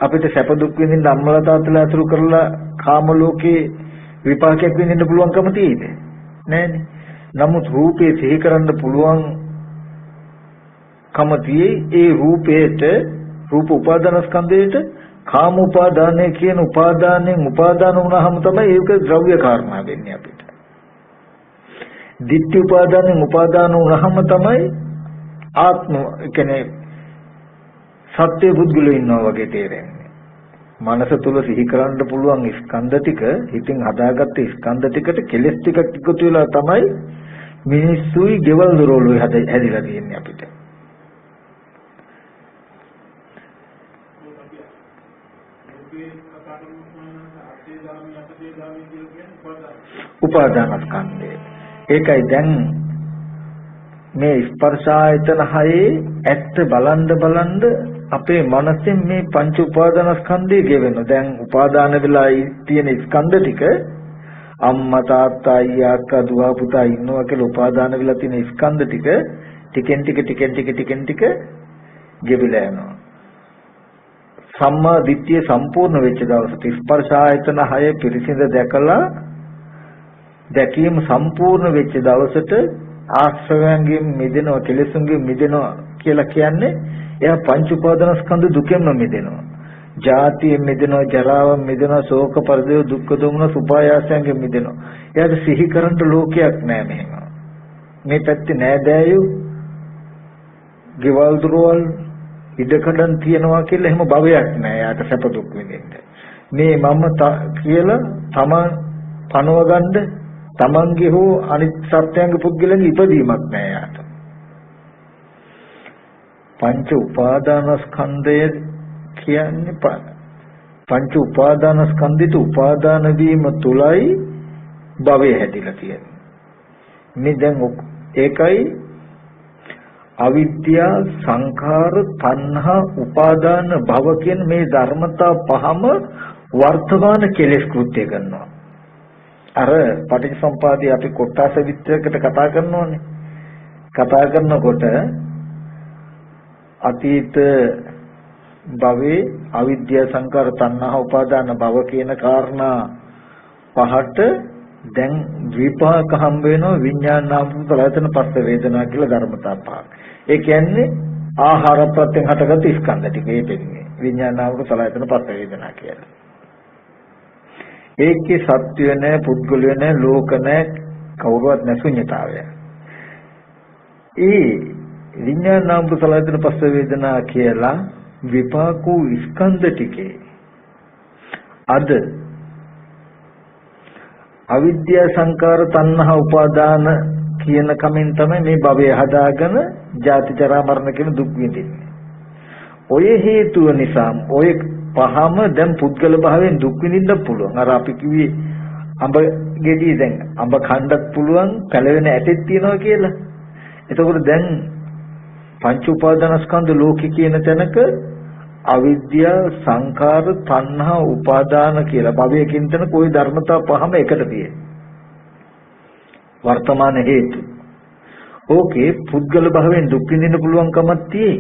අපිට සැප දුක් විඳින්න අම්මලා තාත්තලා අතුරු කරලා කාම ලෝකේ විපාකයක් විඳින්න පුළුවන්කම තියෙයිද? නැහැනේ. නමුත් රූපේ සිහි කරන්න පුළුවන් කම තියෙයි. ඒ රූපේට රූප උපාදානස්කන්ධයට කාම උපාදානය කියන උපාදානයෙන් උපාදාන වුණාම තමයි ඒක ද්‍රව්‍ය කාරණා වෙන්නේ අපිට. ditthi උපාදානයෙන් උපාදාන වුණාම තමයි ආත්ම කියන්නේ සත්‍ය පුද්ගලයෝ ඉන්නවා වගේ තේරෙන්නේ. මනස තුල සිහි කරන්න පුළුවන් ස්කන්ධ ටික හිතින් හදාගත්ත ස්කන්ධ ටිකට කෙලස් ටිකක් එකතු වෙලා තමයි මිනිස්සුයි ගෙවල් දොරවල් හැදිලා තියෙන්නේ අපිට. උපාදානස්කන්ධය. ඒකයි දැන් මේ ස්පර්ශ ආයතන හයේ ඇත්ත බලන්න අපේ මනසෙන් මේ පංච උපාදානස්කන්ධය ගෙවෙනවා. දැන් උපාදාන වෙලා තියෙන ස්කන්ධ ටික අම්මා තාත්තා අයියා අක්කා දුව පුතා ඉන්නවා කියලා උපාදාන වෙලා තියෙන ස්කන්ධ ටික ටිකෙන් ටික ගෙවිලා යනවා. සම්මා දිට්ඨිය සම්පූර්ණ වෙච්ච දවසට ස්පර්ශ ආයතන හය පිරිසිඳ දැකීම සම්පූර්ණ වෙච්ච දවසට ආශ්‍රවයන්ගෙන් මිදෙනවා, කෙලෙසුන්ගෙන් මිදෙනවා කියලා කියන්නේ එයා පංච උපාදානස්කන්ධ දුකෙන්ම මිදෙනවා. ජාතියෙන් මිදෙනවා, ජරාවෙන් මිදෙනවා, ශෝක පරිදේව දුක්ඛ දෝමන සුපායාසයෙන් මිදෙනවා. එයාට සිහි කරන්න ලෝකයක් නෑ මෙහෙම. මේ පැත්තේ නෑදෑයෝ, ගෙවල් දොරවල්, ඉඩකඩම් තියනවා කියලා එහෙම භවයක් නෑ. යාට සැප දුක් විඳින්න. මේ මම කියලා තමන් පනව ගන්න තමන්ගේ හෝ අනිත් සත්‍යංග පුද්ගලයන්ගේ ඉපදීමක් නෑ යාට. පංච උපාදානස්කන්ධය කියන්නේ පංච උපාදානස්කන්ධිත උපාදාන වීම තුලයි භවය හැදිලා තියෙන්නේ. මේ දැන් ඒකයි අවිද්‍යා සංඛාර තණ්හා උපාදාන භව කියන මේ ධර්මතා පහම වර්තමාන කෙලෙස් කෘත්‍ය කරනවා. අර පටිච්චසමුපාදයේ අපි කොටස විස්තරයකට කතා කරනෝනේ. කතා කරනකොට අතීත භවයේ අවිද්‍යා සංඛාර තණ්හා උපාදාන භව කියන කාරණා පහට දැන් විපාක හම්බ වෙනවා විඥාන නාම රූප ලයතන පස්ස වේදනා කියලා ධර්මතා පහක්. ඒ කියන්නේ ආහාර ප්‍රත්‍යයෙන් හටගත් ස්කන්ධ ටික ඒ දෙන්නේ. විඥාන නාම රූප ලයතන පස්ස වේදනා කියලා. ඒකේ සත්‍ය නැහැ, පුද්ගලය නැහැ, ලෝක නැහැ, කවුරුවත් නැහැ ශුන්‍යතාවය. ඒ විඥාන නාම රූප ලයතන පස්ස වේදනා කියලා විපාකෝ ස්කන්ධ ටිකේ අද අවිද්‍යා සංකාර තණ්හා උපාදාන කියන කමෙන් තමයි මේ භවය හදාගෙන ජාති ජරා මරණ කියන දුක් විඳින්නේ. ඔය හේතුව නිසා ඔය පහම දැන් පුද්ගල භාවයෙන් දුක් විඳින්න පුළුවන්. අර අපි කිව්වේ අඹ ගෙඩිය දැන් අඹ කණ්ඩත් පුළුවන් පැලවෙන ඇටෙත් තියනවා කියලා. එතකොට දැන් පංච උපාදානස්කන්ධ ලෝකේ කියන තැනක අවිද්‍යා සංඛාර තණ්හා උපාදාන කියලා භවයකින් තන કોઈ ධර්මතා පහම එකට තියෙනවා. වර්තමාන හේතු. ඕකේ පුද්ගල භාවයෙන් දුක් විඳින්න පුළුවන්කමක් තියෙයි.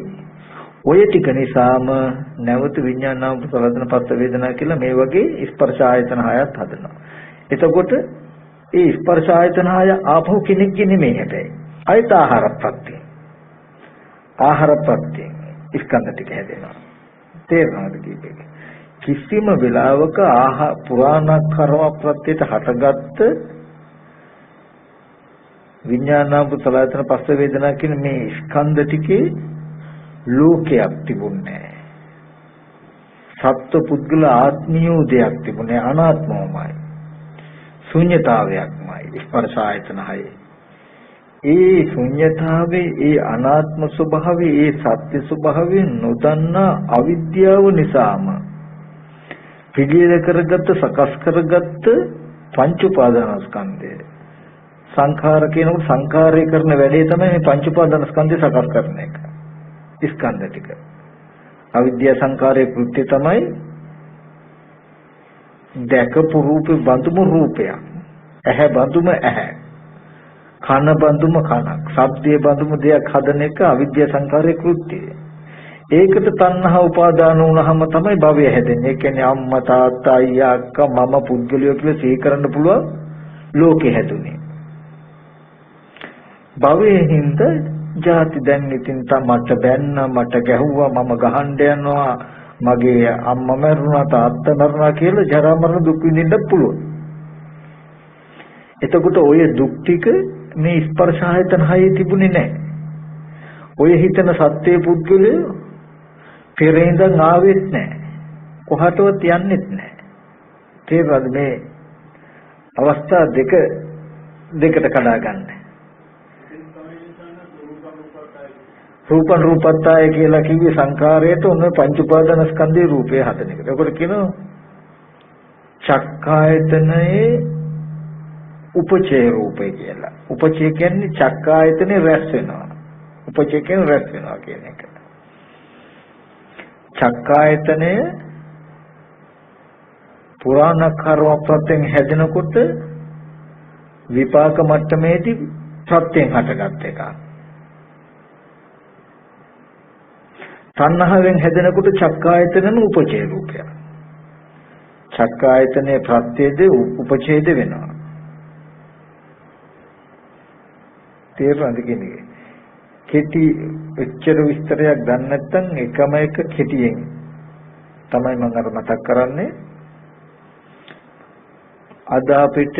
ඔය ටික නිසාම නැවත විඥාන නාම සලදන පස්ස වේදනා කියලා මේ වගේ ස්පර්ශ ආයතන හයත් හදනවා. එතකොට ඒ ස්පර්ශ ආයතන හය ආපහු කෙනෙක්ගේ නෙමෙයි හැබැයි. අයිත ආහාරපත්‍ය. ආහාරපත්‍ය ස්කන්ධ ටික හැදෙනවා. තේරෙනවද කීපෙක? කිසිම වෙලාවක පුරාණ කර්ම ප්‍රත්‍යයට හටගත්ත විඥානාපු සලයතන පස්ස වේදනා කියන මේ ස්කන්ධ ටිකේ ලෝකයක් තිබුණේ නැහැ. සත්ව පුද්ගල ආත්මීය දෙයක් තිබුණේ අනාත්මවමයි. ශුන්‍යතාවයක්මයි ස්පර්ශ ආයතන හයේ. ඒ ශුන්‍යතාවේ ඒ අනාත්ම ස්වභාවයේ ඒ සත්‍ය ස්වභාවය නොදන්නා අවිද්‍යාව නිසාම පිළියෙල කරගත්ත සකස් කරගත්ත පංච උපාදානස්කන්ධය සංඛාර කියනකොට සංඛාරය කරන වැඩේ තමයි මේ පංච උපාදානස්කන්ධය සකස් කරන එක. ස්කන්ධ ටික අවිද්‍යා සංඛාරයේ කෘත්‍ය තමයි දැකපු රූපේ බඳුම රූපයක්, ඇහැ බඳුම ඇහැ, කන බඳුම කනක්, ශබ්දයේ බඳුම දෙයක් හදන එක අවිද්‍යා සංඛාරයේ කෘත්‍යය. ඒකට තණ්හා උපාදාන වුණාම තමයි භවය හැදෙන්නේ. ඒ කියන්නේ අම්මා තාත්තා අයියා අක්කා මම පුද්ගලයෝ කියලා සිහි කරන්න පුළුවන් ලෝකෙ හැදුනේ. භවයේ හින්දා ජාති දැන් ඉතින් මට බැන්න මට ගැහුවා මම ගහන්න යනවා මගේ අම්මා මරුණා තාත්තා මරුණා කියලා ජරා මරණ දුක් විඳින්න පුළුවන්. එතකොට ඔය දුක් ටික මේ ස්පර්ශ ආයතන හයේ තිබුණේ නැහැ. ඔය හිතන සත්‍ය පුද්ගලයෝ පෙර ඉඳන් ආවෙත් නැහැ. කොහටවත් යන්නෙත් නැහැ. තේරෙනවද මේ අවස්ථා දෙකට කඩා ගන්න. රූපං රූපත්තය කියලා කිව්වේ සංඛාරයට උන පංච උපාදාන ස්කන්ධේ රූපේ හදන එක. ඒකට කියනවා චක්කායතනයේ උපචේ රූපේ කියලා. උපචේ කියන්නේ චක්කායතනේ රැස් වෙනවා. උපචේ කියන්නේ රැස් වෙනවා කියන එක. චක්කායතනය පුරාණ කර්ම ප්‍රත්‍යයෙන් හැදෙනකොට විපාක මට්ටමේදී ප්‍රත්‍යයෙන් හටගත් එකක්. තණ්හාවෙන් හැදෙනකොට චක්කායතනම උපචේ රූපය. චක්කායතනයේ ප්‍රත්‍යයද උපචේද වෙනවා. තේරුණාද කියන්නේ? කෙටි එච්චර විස්තරයක් ගන්න නැත්නම් එකම එක කෙටියෙන් තමයි මම අර මතක් කරන්නේ. අද අපිට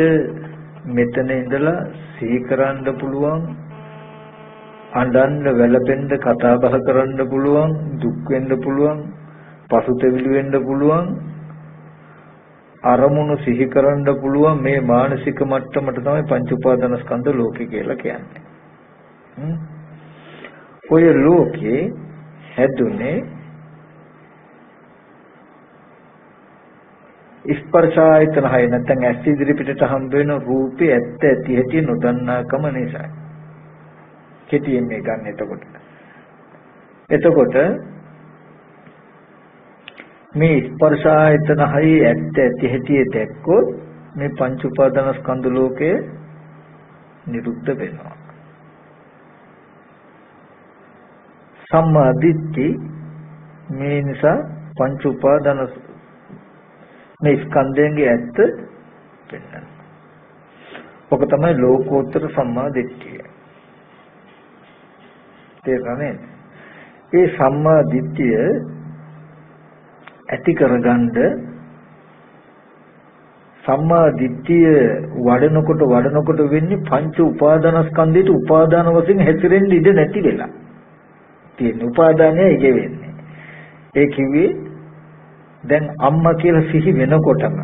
මෙතන ඉඳලා සිහි කරන්න පුළුවන් අඬන්න වැළපෙන්න කතා බහ කරන්න පුළුවන් දුක් වෙන්න පුළුවන් පසුතැවිලි වෙන්න පුළුවන් අරමුණු සිහි කරන්න පුළුවන් මේ මානසික මට්ටමට තමයි පංච උපාදානස්කන්ධ ලෝකේ කියලා කියන්නේ. ඔය ලෝකේ හැදුනේ ස්පර්ශ ආයතන හය නැත්නම් ඇස් ඉදිරි පිටට හම්බ වෙන රූපේ ඇත්ත ඇති හැටි නොදන්නාකම නිසා. කෙටියෙන් මේ ගන්න එතකොට මේ ස්පර්ශ ආයතන හයේ ඇත්ත ඇති හැටි දැක්කොත් මේ පංච උපාදානස්කන්ධ ලෝකය නිරුද්ධ වෙනවා. සම්මා දිට්ඨි මේ නිසා පංච උපාදාන මේ ස්කන්ධයන්ගේ ඇත්ත වෙනවා. ඔක තමයි ලෝකෝත්තර සම්මා දිට්ඨිය. තේරෙන්නේ? ඒ සම්මා දිට්ඨිය ඇති කරගන්න සම්මා දිට්ඨිය වඩනකොට වෙන්නේ පංච උපාදානස්කන්ධයට උපාදාන වශයෙන් හැසිරෙන්න ඉඩ නැති වෙලා. තියෙන උපාදානය ඒකේ වෙන්නේ. ඒ කිව්වේ දැන් අම්මා කියලා සිහි වෙනකොටම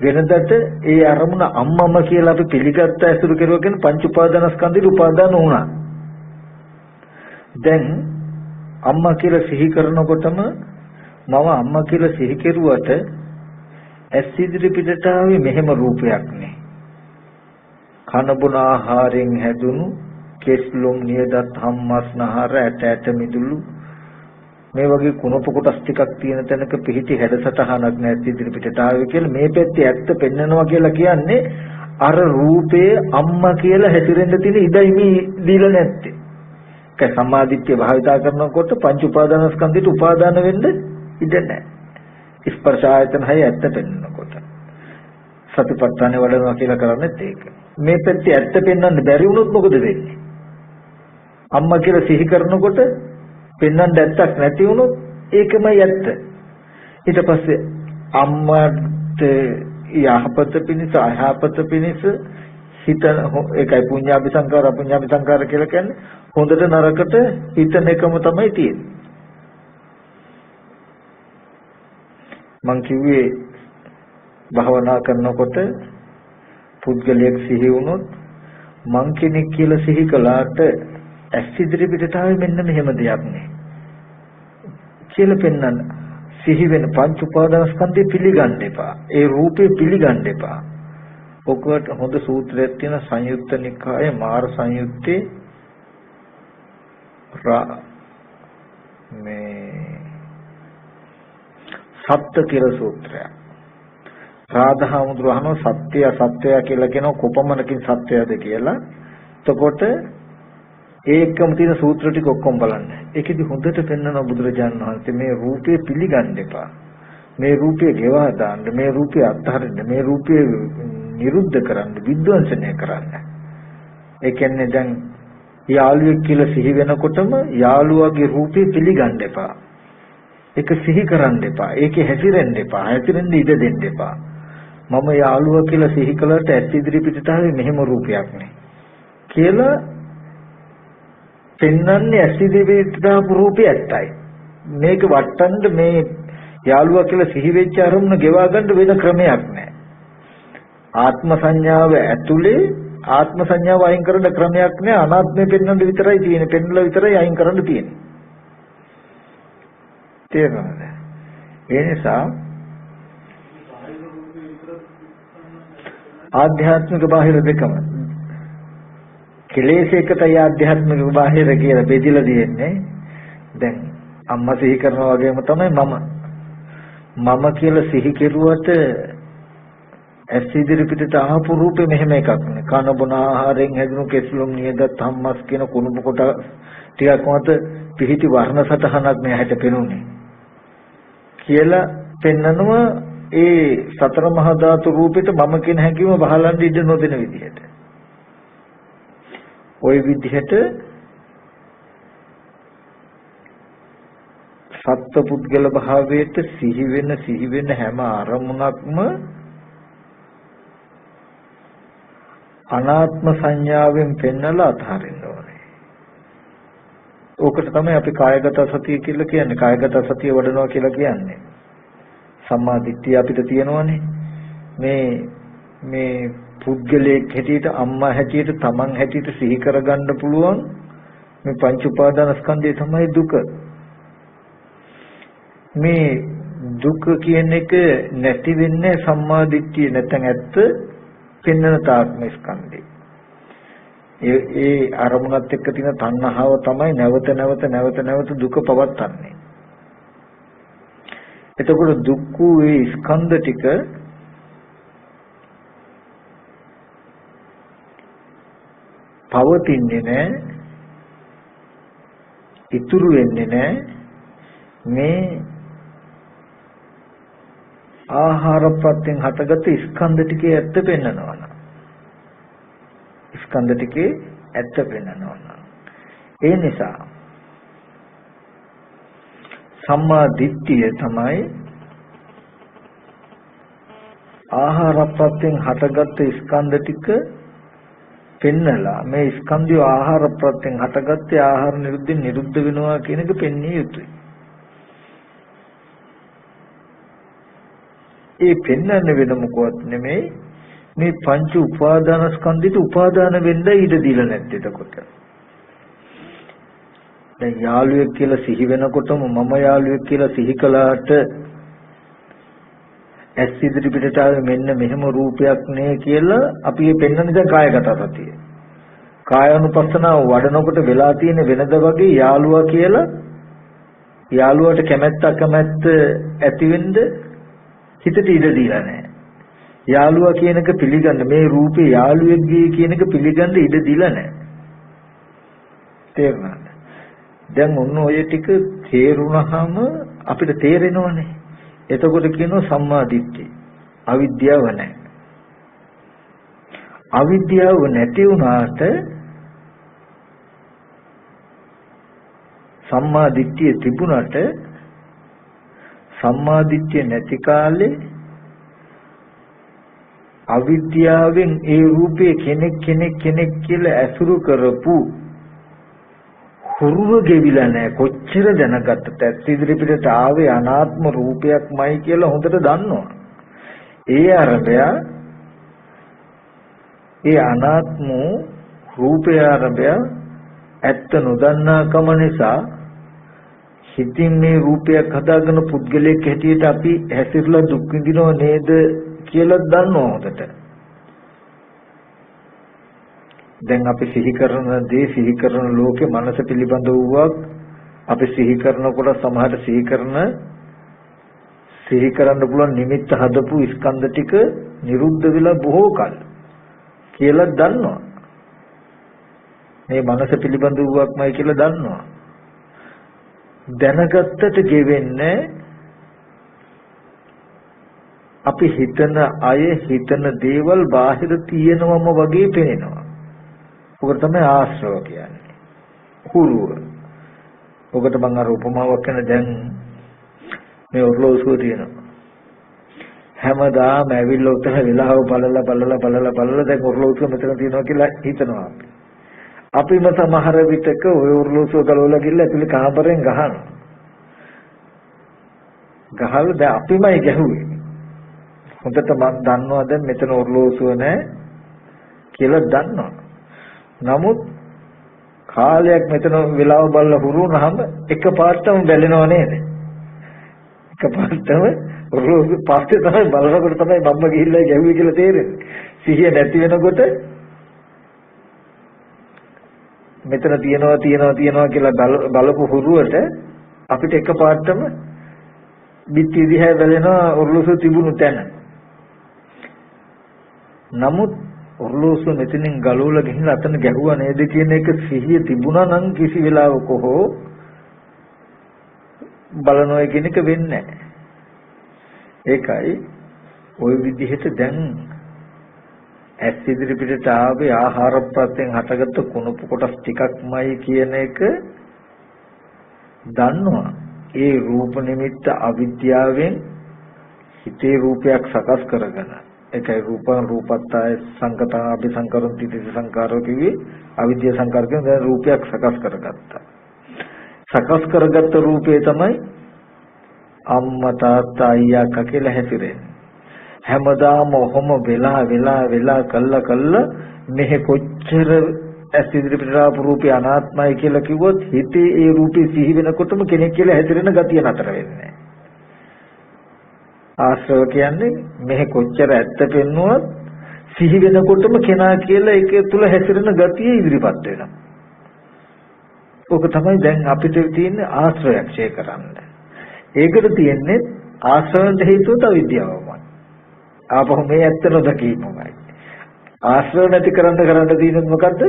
වෙනදට ඒ අරමුණ අම්මම කියලා අපි පිළිගත්ත ඇසුරු කරුවගෙන පංච උපාදානස්කන්ධයට උපාදාන වුණා. දැන් අම්මා කියලා සිහි කරනකොටම මම අම්මා කියලා සිහි කෙරුවට ඇස් ඉදිරි පිටට ආවේ මෙහෙම රූපයක් නේ. කන බොන ආහාරයෙන් හැදුණු කෙස්ලොම් නියදත් හම්මස්නහර ඇට මිදුළු මේ වගේ කුණප කොටස් ටිකක් තියෙන තැනක පිහිටි හැඩසටහනක් නැති ඉදිරි පිටට ආවේ කියලා මේ පැත්තේ ඇත්ත පෙන්නනවා කියලා කියන්නේ අර රූපේ අම්මා කියලා හැසිරෙන්න තියෙන ඉඩයි මේ දීලා නැත්තේ. ඒක සම්මාදිට්ඨිය භාවිතා කරනකොට පංච උපාදානස්කන්ධයට උපාදාන වෙන්න ඉඩ නැහැ. ස්පර්ශ ආයතන හය ඇත්ත පෙන්නකොට සතිපට්ඨානෙ වඩනවා කියලා කරන්නේත් ඒක. මේ පැත්තේ ඇත්ත පෙන්වන්න බැරි වුණොත් මොකද වෙන්නේ? අම්මා කියලා සිහි කරනකොට පෙන්වන්න ඇත්තක් නැති වුණොත් ඒකමයි ඇත්ත. ඊට පස්සේ අම්මාට යහපත පිණිස අයහපත පිණිස හිතන ඒකයි පුඤ්ඤාභි සංකාර අපුඤ්ඤාභි සංකාර කියලා කියන්නේ හොඳට නරකට හිතන එකම තමයි තියෙන්නේ. මං කිව්වේ භවනා කරනකොට පුද්ගලයෙක් සිහි වුණොත් මං කෙනෙක් කියලා සිහි කළාට ඇස් ඉදිරි පිටට ආවේ මෙන්න මෙහෙම දෙයක් නේ කියලා පෙන්වන්න. සිහි වෙන පංච උපාදානස්කන්ධය පිළිගන්න එපා. ඒ රූපේ පිළිගන්න එපා. ඔකට හොඳ සූත්‍රයක් තියෙන සංයුත්ත නිකායේ මාර සංයුත්තේ සත්‍ය කියලා සූත්‍රයක්. රාධාමුදුර අහනවා සත්‍ය කියලා කියනවා කොපමණකින් සත්‍යයද කියලා. එතකොට ඒකම තියෙන සූත්‍ර ටික ඔක්කොම බලන්න. ඒකෙදි හොඳට පෙන්වන බුදුරජාණන් වහන්සේ මේ රූපේ පිළිගන්න එපා. මේ රූපේ ගෙවා දාන්න, මේ රූපේ අත්හරින්න, මේ රූපේ නිරුද්ධ කරන්න, විද්වංශනය කරන්න. ඒ කියන්නේ දැන් යාළුවෙක් කියලා සිහි වෙනකොටම යාළුවාගේ රූපේ පිළිගන්න එපා. ඒක සිහි කරන්න එපා. ඒකේ හැසිරෙන්න එපා. හැසිරෙන්න ඉඩ දෙන්න එපා. මම යාළුවා කියලා සිහි කළාට ඇස් ඉදිරි පිටට ආවේ මෙහෙම රූපයක් නේ කියලා පෙන්වන්නේ ඇස් ඉදිරි පිටට ආපු රූපේ ඇත්තයි. මේක වටන්න මේ යාළුවා කියලා සිහි වෙච්ච අරමුණ ගෙවා ගන්න වෙන ක්‍රමයක් නැහැ. ආත්ම සංඥාව ඇතුලේ ආත්ම සංඥාව අයින් කරන්න ක්‍රමයක් නැහැ. අනාත්මය පෙන්වන්න විතරයි තියෙන්නේ. පෙන්වලා විතරයි අයින් කරන්න තියෙන්නේ. තේරෙනවද? ඒ නිසා ආධ්‍යාත්මික බාහිර දෙකම කෙලෙසයකටයි ආධ්‍යාත්මික බාහිර කියලා බෙදලා දෙන්නේ. දැන් අම්මා සිහි කරනවා වගේම තමයි මම කියලා සිහි කෙරුවට ඇස් ඉදිරි පිටට ආපු රූපේ මෙහෙම එකක් නේ. කන බොන ආහාරයෙන් හැදුණු කෙස්ලොම් නියදත් හම්මස් කියන කුණුප කොට ටිකක් මත පිහිටි වර්ණ සටහනක් මේ හැට පෙනුනේ කියලා පෙන්නනවා. ඒ සතර මහා ධාතු රූපෙට මම කියන හැඟීම බහලන්න ඉඩ නොදෙන විදිහට. ওই විදිහට සත්පුද්ගල භාවයට සිහි වෙන හැම අරමුණක්ම අනාත්ම සංඥාවෙන් පෙන්නලා අතහරින්න ඕන. ඕකට තමයි අපි කායගත සතිය කියලා කියන්නේ. කායගත සතිය වඩනවා කියලා කියන්නේ. සම්මා දිට්ඨිය අපිට තියෙනවනේ. මේ පුද්ගලයෙක් හැටියට, අම්මා හැටියට, තමන් හැටියට සිහි කරගන්න පුළුවන් මේ පංච උපාදාන ස්කන්ධය තමයි දුක. මේ දුක කියන එක නැති වෙන්නේ සම්මා දිට්ඨිය නැත්නම් ඇත්ත පෙන්වන තාක්ම ස්කන්ධය. ඒ අරමුණත් එක්ක තියෙන තණ්හාව තමයි නැවත දුක පවත්න්නේ. එතකොට දුක්ඛ ඒ ස්කන්ධ ටික පවතින්නේ නැහැ, ඉතුරු වෙන්නේ නැහැ මේ ආහාර ප්‍රත්‍යයෙන් හටගත් ස්කන්ධ ටිකේ ඇත්ත පෙන්නනවා නම්. ස්කන්ධ ටිකේ ඇත්ත පෙන්නනවා නම්. ඒ නිසා සම්මා දිට්ඨිය තමයි ආහාර ප්‍රත්‍යයෙන් හටගත් ස්කන්ධ ටික පෙන්නලා මේ ස්කන්ධය ආහාර ප්‍රත්‍යයෙන් හටගත්තේ ආහාර නිරුද්ධ වෙනවා කියන එක පෙන්විය යුතුයි. ඒ පෙන්වන්නේ වෙන මොකවත් නෙමෙයි මේ පංච උපාදාන ස්කන්ධිත උපාදාන වෙන්න ඉඩ දීලා නැත්තේ එතකොට. දැන් යාළුවෙක් කියලා සිහි වෙනකොටම මම යාළුවෙක් කියලා සිහි කළාට ඇස් ඉදිරි පිටට ආවේ මෙන්න මෙහෙම රූපයක් නේ කියලා අපි මේ පෙන්වන්නේ දැන් කායගත සතිය. කායानुපස්සනාව වඩනකොට වෙලා තියෙන වෙනද වගේ යාළුවා කියලා යාළුවාට කැමැත්ත ඇති වෙන්න හිතට ඉඩ දීලා නැහැ. යාළුවා කියන එක පිළිගන්න මේ රූපේ යාළුවෙක්ගේ කියන එක පිළිගන්න ඉඩ දීලා නැහැ. තේරුණාද? දැන් ඔන්න ඔය ටික තේරුණාම අපිට තේරෙනවනේ. එතකොට කියනවා සම්මා දිට්ඨිය. අවිද්‍යාව නැහැ. අවිද්‍යාව නැති වුණාට සම්මා දිට්ඨිය තිබුණාට සම්මා දිට්ඨිය නැති කාලේ අවිද්‍යාවෙන් ඒ රූපේ කෙනෙක් කියලා ඇසුරු කරපු හුරුව ගෙවිලා නැහැ. කොච්චර දැනගත්තත් ඇස් ඉදිරි පිටට ආවේ අනාත්ම රූපයක්මයි කියලා හොඳට දන්නවා. ඒ අරබය ඒ අනාත්ම රූපය අරබය ඇත්ත නොදන්නාකම නිසා හිතින් මේ රූපයක් හදාගෙන පුද්ගලයෙක් හැටියට අපි හැසිරලා දුක් විඳිනව නේද කියලා දන්නවා හොඳට. දැන් අපි සිහි කරන දේ සිහි කරන ලෝකේ මනස පිළිබඳ වූවක් අපි සිහි කරනකොට සමහරට සිහි කරන්න පුළුවන් නිමිත්ත හදපු ස්කන්ධ ටික නිරුද්ධ වෙලා බොහෝ කල කියලා දන්නවා. මේ මනස පිළිබඳ වූවක්මයි කියලා දන්නවා. දැනගත්තට ගෙවෙන්නේ අපි හිතන අය හිතන දේවල් බාහිර තියෙනවම වගේ පේනවා. ඔකට තමයි ආශ්‍රව කියන්නේ. හුරුව. ඔකට මම අර උපමාවක් කරන දැන් මේ ඔර්ලෝසුව තියෙනවා. හැමදාම ඇවිල්ලා උතන වෙලාව බලලා දැන් ඔර්ලෝසුව මෙතන තියෙනවා කියලා හිතනවා. අපිම සමහර විටක ඔය ඔර්ලෝසුව ගලවලා ගිහලා ඇතුලේ කාමරෙන් ගහනවා. ගහලා දැන් අපිමයි ගැහුවේ. හොඳට මම දන්නවා දැන් මෙතන ඔර්ලෝසුව නැහැ කියලා දන්නවා. නමුත් කාලයක් මෙතන වෙලාව බලලා හුරු වුණාම එකපාරටම බැලෙනව නේද? එකපාරටම ඔර්ලෝසුව පස්සේ තමයි බලනකොට තමයි මම්ම ගිහිල්ලා ගැහුවේ කියලා තේරෙන්නේ. සිහිය නැති වෙනකොට මෙතන තියනවා කියලා බලපු හුරුවට අපිට එකපාරටම බිත්ති දිහා බලනවා ඔර්ලෝසුව තිබුණු තැන. නමුත් ඔර්ලෝසුව මෙතනින් ගලවලා ගිහිල්ලා අතන ගැහුවා නේද කියන එක සිහිය තිබුණා නම් කිසි වෙලාවක හෝ බලනවා කියන එක වෙන්නේ නැහැ. ඒකයි ওই විදිහට දැන් ඇස් ඉදිරි පිටට ආවේ ආහාර ප්‍රත්‍යයෙන් හටගත්තු කුණප කොටස් ටිකක්මයි කියන එක දන්නවා. ඒ රූප නිමිත්ත අවිද්‍යාවෙන් හිතේ රූපයක් සකස් කරගෙන ඒකයි රූපත්තාය සංකතා අபிසංකරොන්ති තිස සංකාරෝ කිවි අවිද්‍යා සංකාරකෙන් දැන් රූපයක් සකස් කරගත්තා. සකස් කරගත්ත රූපේ තමයි අම්මා තාත්තා අයියා අක්කා කියලා හැසිරෙන්නේ. හැමදාම ඔහොම වෙලා කළා මෙහෙ කොච්චර ඇස් ඉදිරිපිට ආපු රූපේ අනාත්මයි කියලා කිව්වොත් හිතේ ඒ රූපේ සිහි වෙනකොටම කෙනෙක් කියලා හැසිරෙන ගතිය නතර වෙන්නේ. ආශ්‍රව කියන්නේ මෙහෙ කොච්චර ඇත්ත පෙන්නුවත් සිහි වෙනකොටම කෙනා කියලා ඒක තුල හැසිරෙන ගතිය ඉදිරිපත් වෙනවා. ඕක තමයි දැන් අපිට තියෙන ආශ්‍රයයක් ඡේ කරන්න. ඒකට තියෙන්නේ ආශ්‍රවන්ට හේතුව අවිද්‍යාවමයි. ආපහු මේ ඇත්ත නොදකීමමයි. ආශ්‍රව නැති කරන්න තියෙන්නේ මොකද්ද?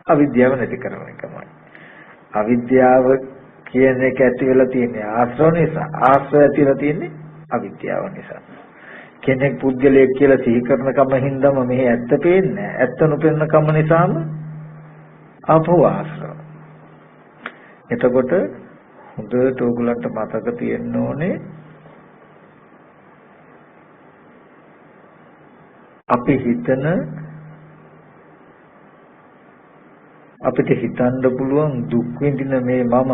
අවිද්‍යාව නැති කරන එකමයි. අවිද්‍යාව කියන එක ඇති වෙලා තියෙන්නේ ආශ්‍රව නිසා. ආශ්‍රය ඇති වෙලා තියෙන්නේ අවිද්‍යාව නිසා. කෙනෙක් පුද්ගලයෙක් කියලා සිහි කරන කම හින්දාම මේ ඇත්ත පේන්නේ. ඇත්ත නොපෙනෙන කම නිසාම ආපහු ආශ්‍රව. එතකොට හොඳට ඕගලන්ට මතක තියෙන්න ඕනේ අපි අපිට හිතන්න පුළුවන් දුක් විඳින මේ මම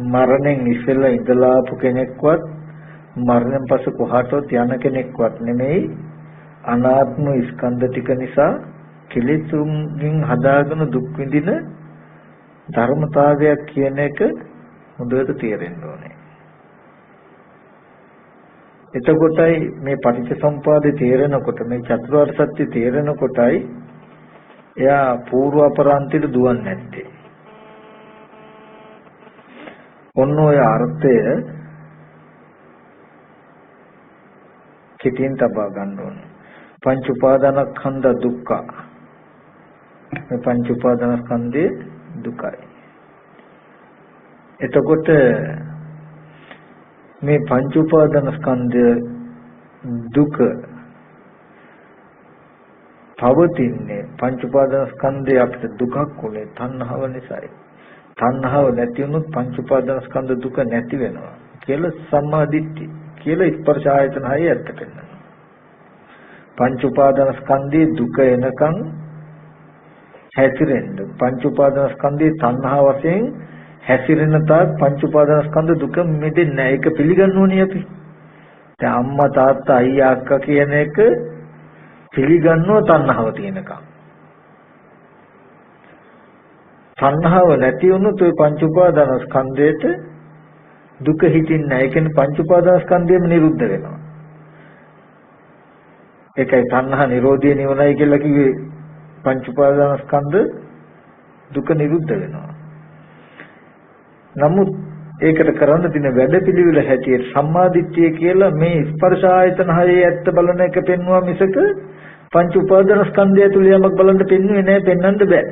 මරණයෙන් ඉස්සෙල්ලා ඉඳලාපු කෙනෙක්වත් මරණයෙන් පස්සේ කොහාටවත් යන කෙනෙක්වත් නෙමෙයි අනාත්ම ස්කන්ධ ටික නිසා කෙලෙසුන්ගෙන් හදාගෙන දුක් විඳින ධර්මතාවයක් කියන එක හොඳට තේරෙන්න ඕනේ. එතකොටයි මේ පටිච්චසමුපාදේ තේරෙනකොට මේ චතුරාර්ය සත්‍ය තේරෙනකොටයි එයා పూర్ව අපරාන්තිට දුවන්නේ නැත්තේ. ඔන්න ඔය අර්ථය කිතින් තබා ගන්න ඕනේ. පංච උපාදානස්කන්ධ දුක්ඛ. මේ පංච උපාදානස්කන්ධේ දුකයි. එතකොට මේ පංච උපාදානස්කන්ධ දුක පවතින්නේ පංච උපාදානස්කන්ධය අපිට දුකක් උනේ තණ්හාව නිසායි. තණ්හාව නැති වුණොත් පංච උපාදානස්කන්ධ දුක නැති වෙනවා කියලා සම්මාදිට්ඨි කියලා ස්පර්ශ ආයතන හය ඇත්ත පෙන්නනවා. පංච උපාදානස්කන්ධයේ දුක එනකන් හැසිරෙන්න පංච උපාදානස්කන්ධයේ තණ්හා වශයෙන් හැසිරෙන තාක් පංච උපාදානස්කන්ධ දුක මෙදෙන්නේ නැහැ. ඒක පිළිගන්න ඕනේ අපි. දැන් අම්මා තාත්තා අයියා අක්කා කියන එක පිළිගන්නව තණ්හාව තියෙනකන්. තණ්හාව නැති වුණොත් ওই පංච උපාදානස්කන්ධයට දුක හිතින්නේ නැහැ. ඒ කියන්නේ පංච උපාදානස්කන්ධයම නිරුද්ධ වෙනවා. ඒකයි තණ්හා නිරෝධය නිවනයි කියලා කිව්වේ. පංච උපාදානස්කන්ධ දුක නිරුද්ධ වෙනවා. නමුත් ඒකට කරන්න තියෙන වැඩපිළිවෙල හැටියට සම්මාදිට්ඨිය කියලා මේ ස්පර්ශ ආයතන හයේ ඇත්ත බලන එක පෙන්වුවා මිසක පංච උපාදානස්කන්ධය තුල යමක් බලන්න පෙන්වුවේ නැහැ, පෙන්වන්න බෑ.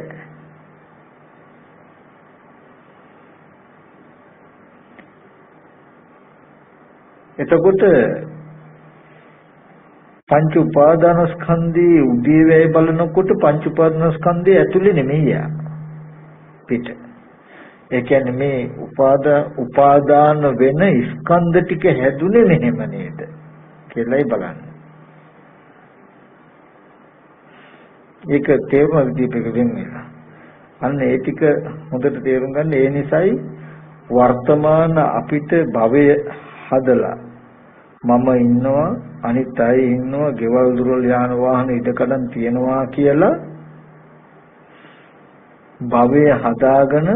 එතකොට පංච උපාදානස්කන්ධයේ උදේවැය බලනකොට පංච උපාදානස්කන්ධය ඇතුලේ නෙමෙයි යා පිට. ඒ කියන්නේ මේ උපාදාන වෙන ස්කන්ධ ටික හැදුනේ මෙහෙම නේද කියලායි බලන්න. ඒක තේරුම විදිහට වෙන්නේ. අන්න ඒ ටික හොඳට තේරුම් ගන්න. ඒ නිසායි වර්තමාන අපිට භවය හදලා මම ඉන්නවා අනිත් අය ඉන්නවා ගෙවල් දොරවල් යාන වාහන ඉදකඩම් තියනවා කියලා භවය හදාගෙන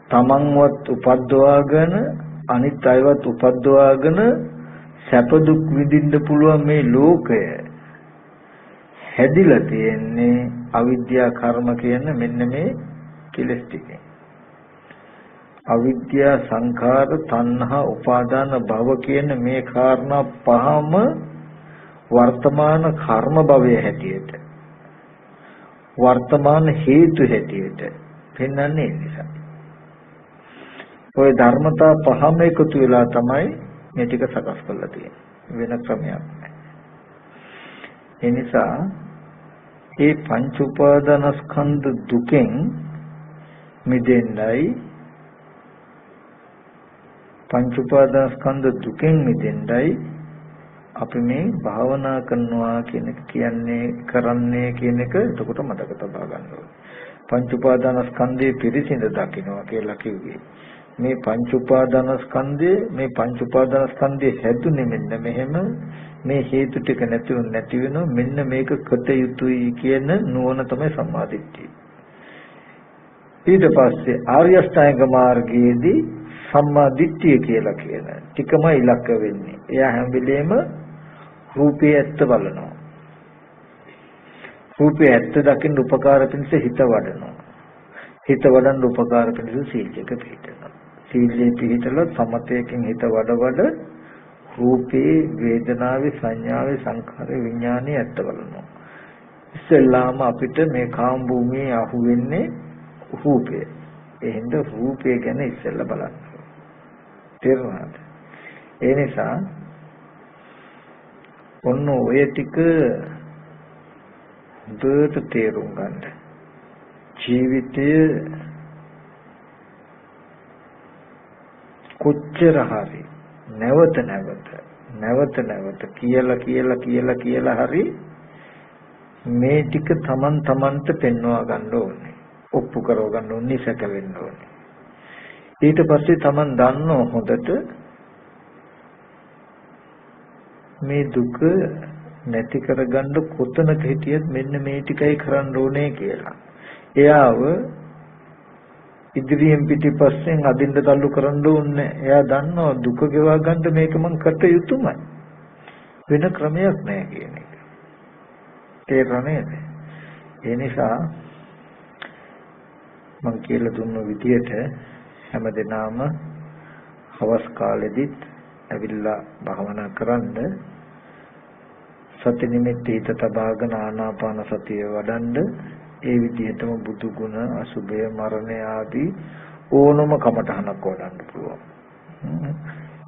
තමන්වත් උපද්දවාගෙන අනිත් අයවත් උපද්දවාගෙන සැප දුක් විඳින්න පුළුවන් මේ ලෝකය හැදිලා තියෙන්නේ අවිද්‍යා කර්ම කියන මෙන්න මේ කෙලෙස් ටිකෙන්. අවිද්‍යා සංඛාර තණ්හා උපාදාන භව කියන මේ කාරණා පහම වර්තමාන කර්ම භවයේ හැටියට වර්තමාන හේතු හැටියට පෙන්වන්නේ නිසා. ওই ධර්මතා පහම එකතු වෙලා තමයි මේ ටික සකස් කරලා තියෙන්නේ. වෙන ක්‍රමයක් නැහැ. ඒ නිසා මේ පංච උපාදානස්කන්ධ දුකෙන් මිදෙන්නයි පංච උපාදානස්කන්ධ දුකෙන් මිදෙන්නයි අපි මේ භාවනා කරනවා කියන එක කියන්නේ කරන්නේ කියන එක එතකොට මතක තබා ගන්න ඕනේ. පංච උපාදානස්කන්ධයේ පිරිසිඳ දකින්නවා කියලා කිව්වේ. මේ පංච උපාදානස්කන්ධයේ හැදුනේ මෙන්න මෙහෙම මේ හේතු ටික නැති වෙනවා මෙන්න මේක කත යුතුයි කියන නුවණ තමයි සම්මාදිට්ඨිය. ඊට පස්සේ ආර්ය අෂ්ටාංග මාර්ගයේදී සම්මාදිට්ඨිය කියලා කියන ටිකම ඉලක්ක වෙන්නේ. එයා හැම වෙලේම රූපේ ඇත්ත බලනවා. රූපේ ඇත්ත දකින්න උපකාර පිණිස හිත වඩනවා. හිත වඩන්න උපකාර පිණිස සීලයක පිළිපදිනවා. සීලයේ පිළිතල සමතයකින් හිත වඩ රූපේ වේදනාවේ සංඥාවේ සංඛාරේ විඥානේ ඇත්ත බලනවා. ඉස්සෙල්ලාම අපිට මේ කාම භූමියේ අහු වෙන්නේ රූපය. එහෙනම් රූපය ගැන ඉස්සෙල්ලා බලන්න. තේරුණාද? ඒ නිසා ඔන්න ඔය ටික දුරට තේරුම් ගන්න. ජීවිතය කොච්චර හරි නැවත කියලා හරි මේ ටික තමන්ට පෙන්වා ගන්න ඕනේ. ඔප්පු කරව ගන්න ඕනේ, සැක වෙන්න ඕනේ. ඊට පස්සේ තමන් දන්නව හොඳට මේ දුක නැති කරගන්න කොතනක හිටියත් මෙන්න මේ ටිකයි කරන්න ඕනේ කියලා. එයාව ඉදිරියෙන් පිටිපස්සෙන් අදින්න තල්ලු කරන්න ඕනේ. එයා දන්නවා දුක ගෙවා ගන්න මේක මං කට යුතුමයි. වෙන ක්‍රමයක් නැහැ කියන එක. තේරුණාද? ඒ නිසා මං කියලා දුන්න විදියට හැමදෙනාම හවස් කාලෙදිත් ඇවිල්ලා භාවනා කරන්න සති නිමිති හිත තබාගෙන ආනාපාන සතිය වඩන්න ඒ විදිහටම බුදු ගුණ අසුභය මරණය ආදී ඕනම කමඨහනක් වඩන්න පුළුවන්.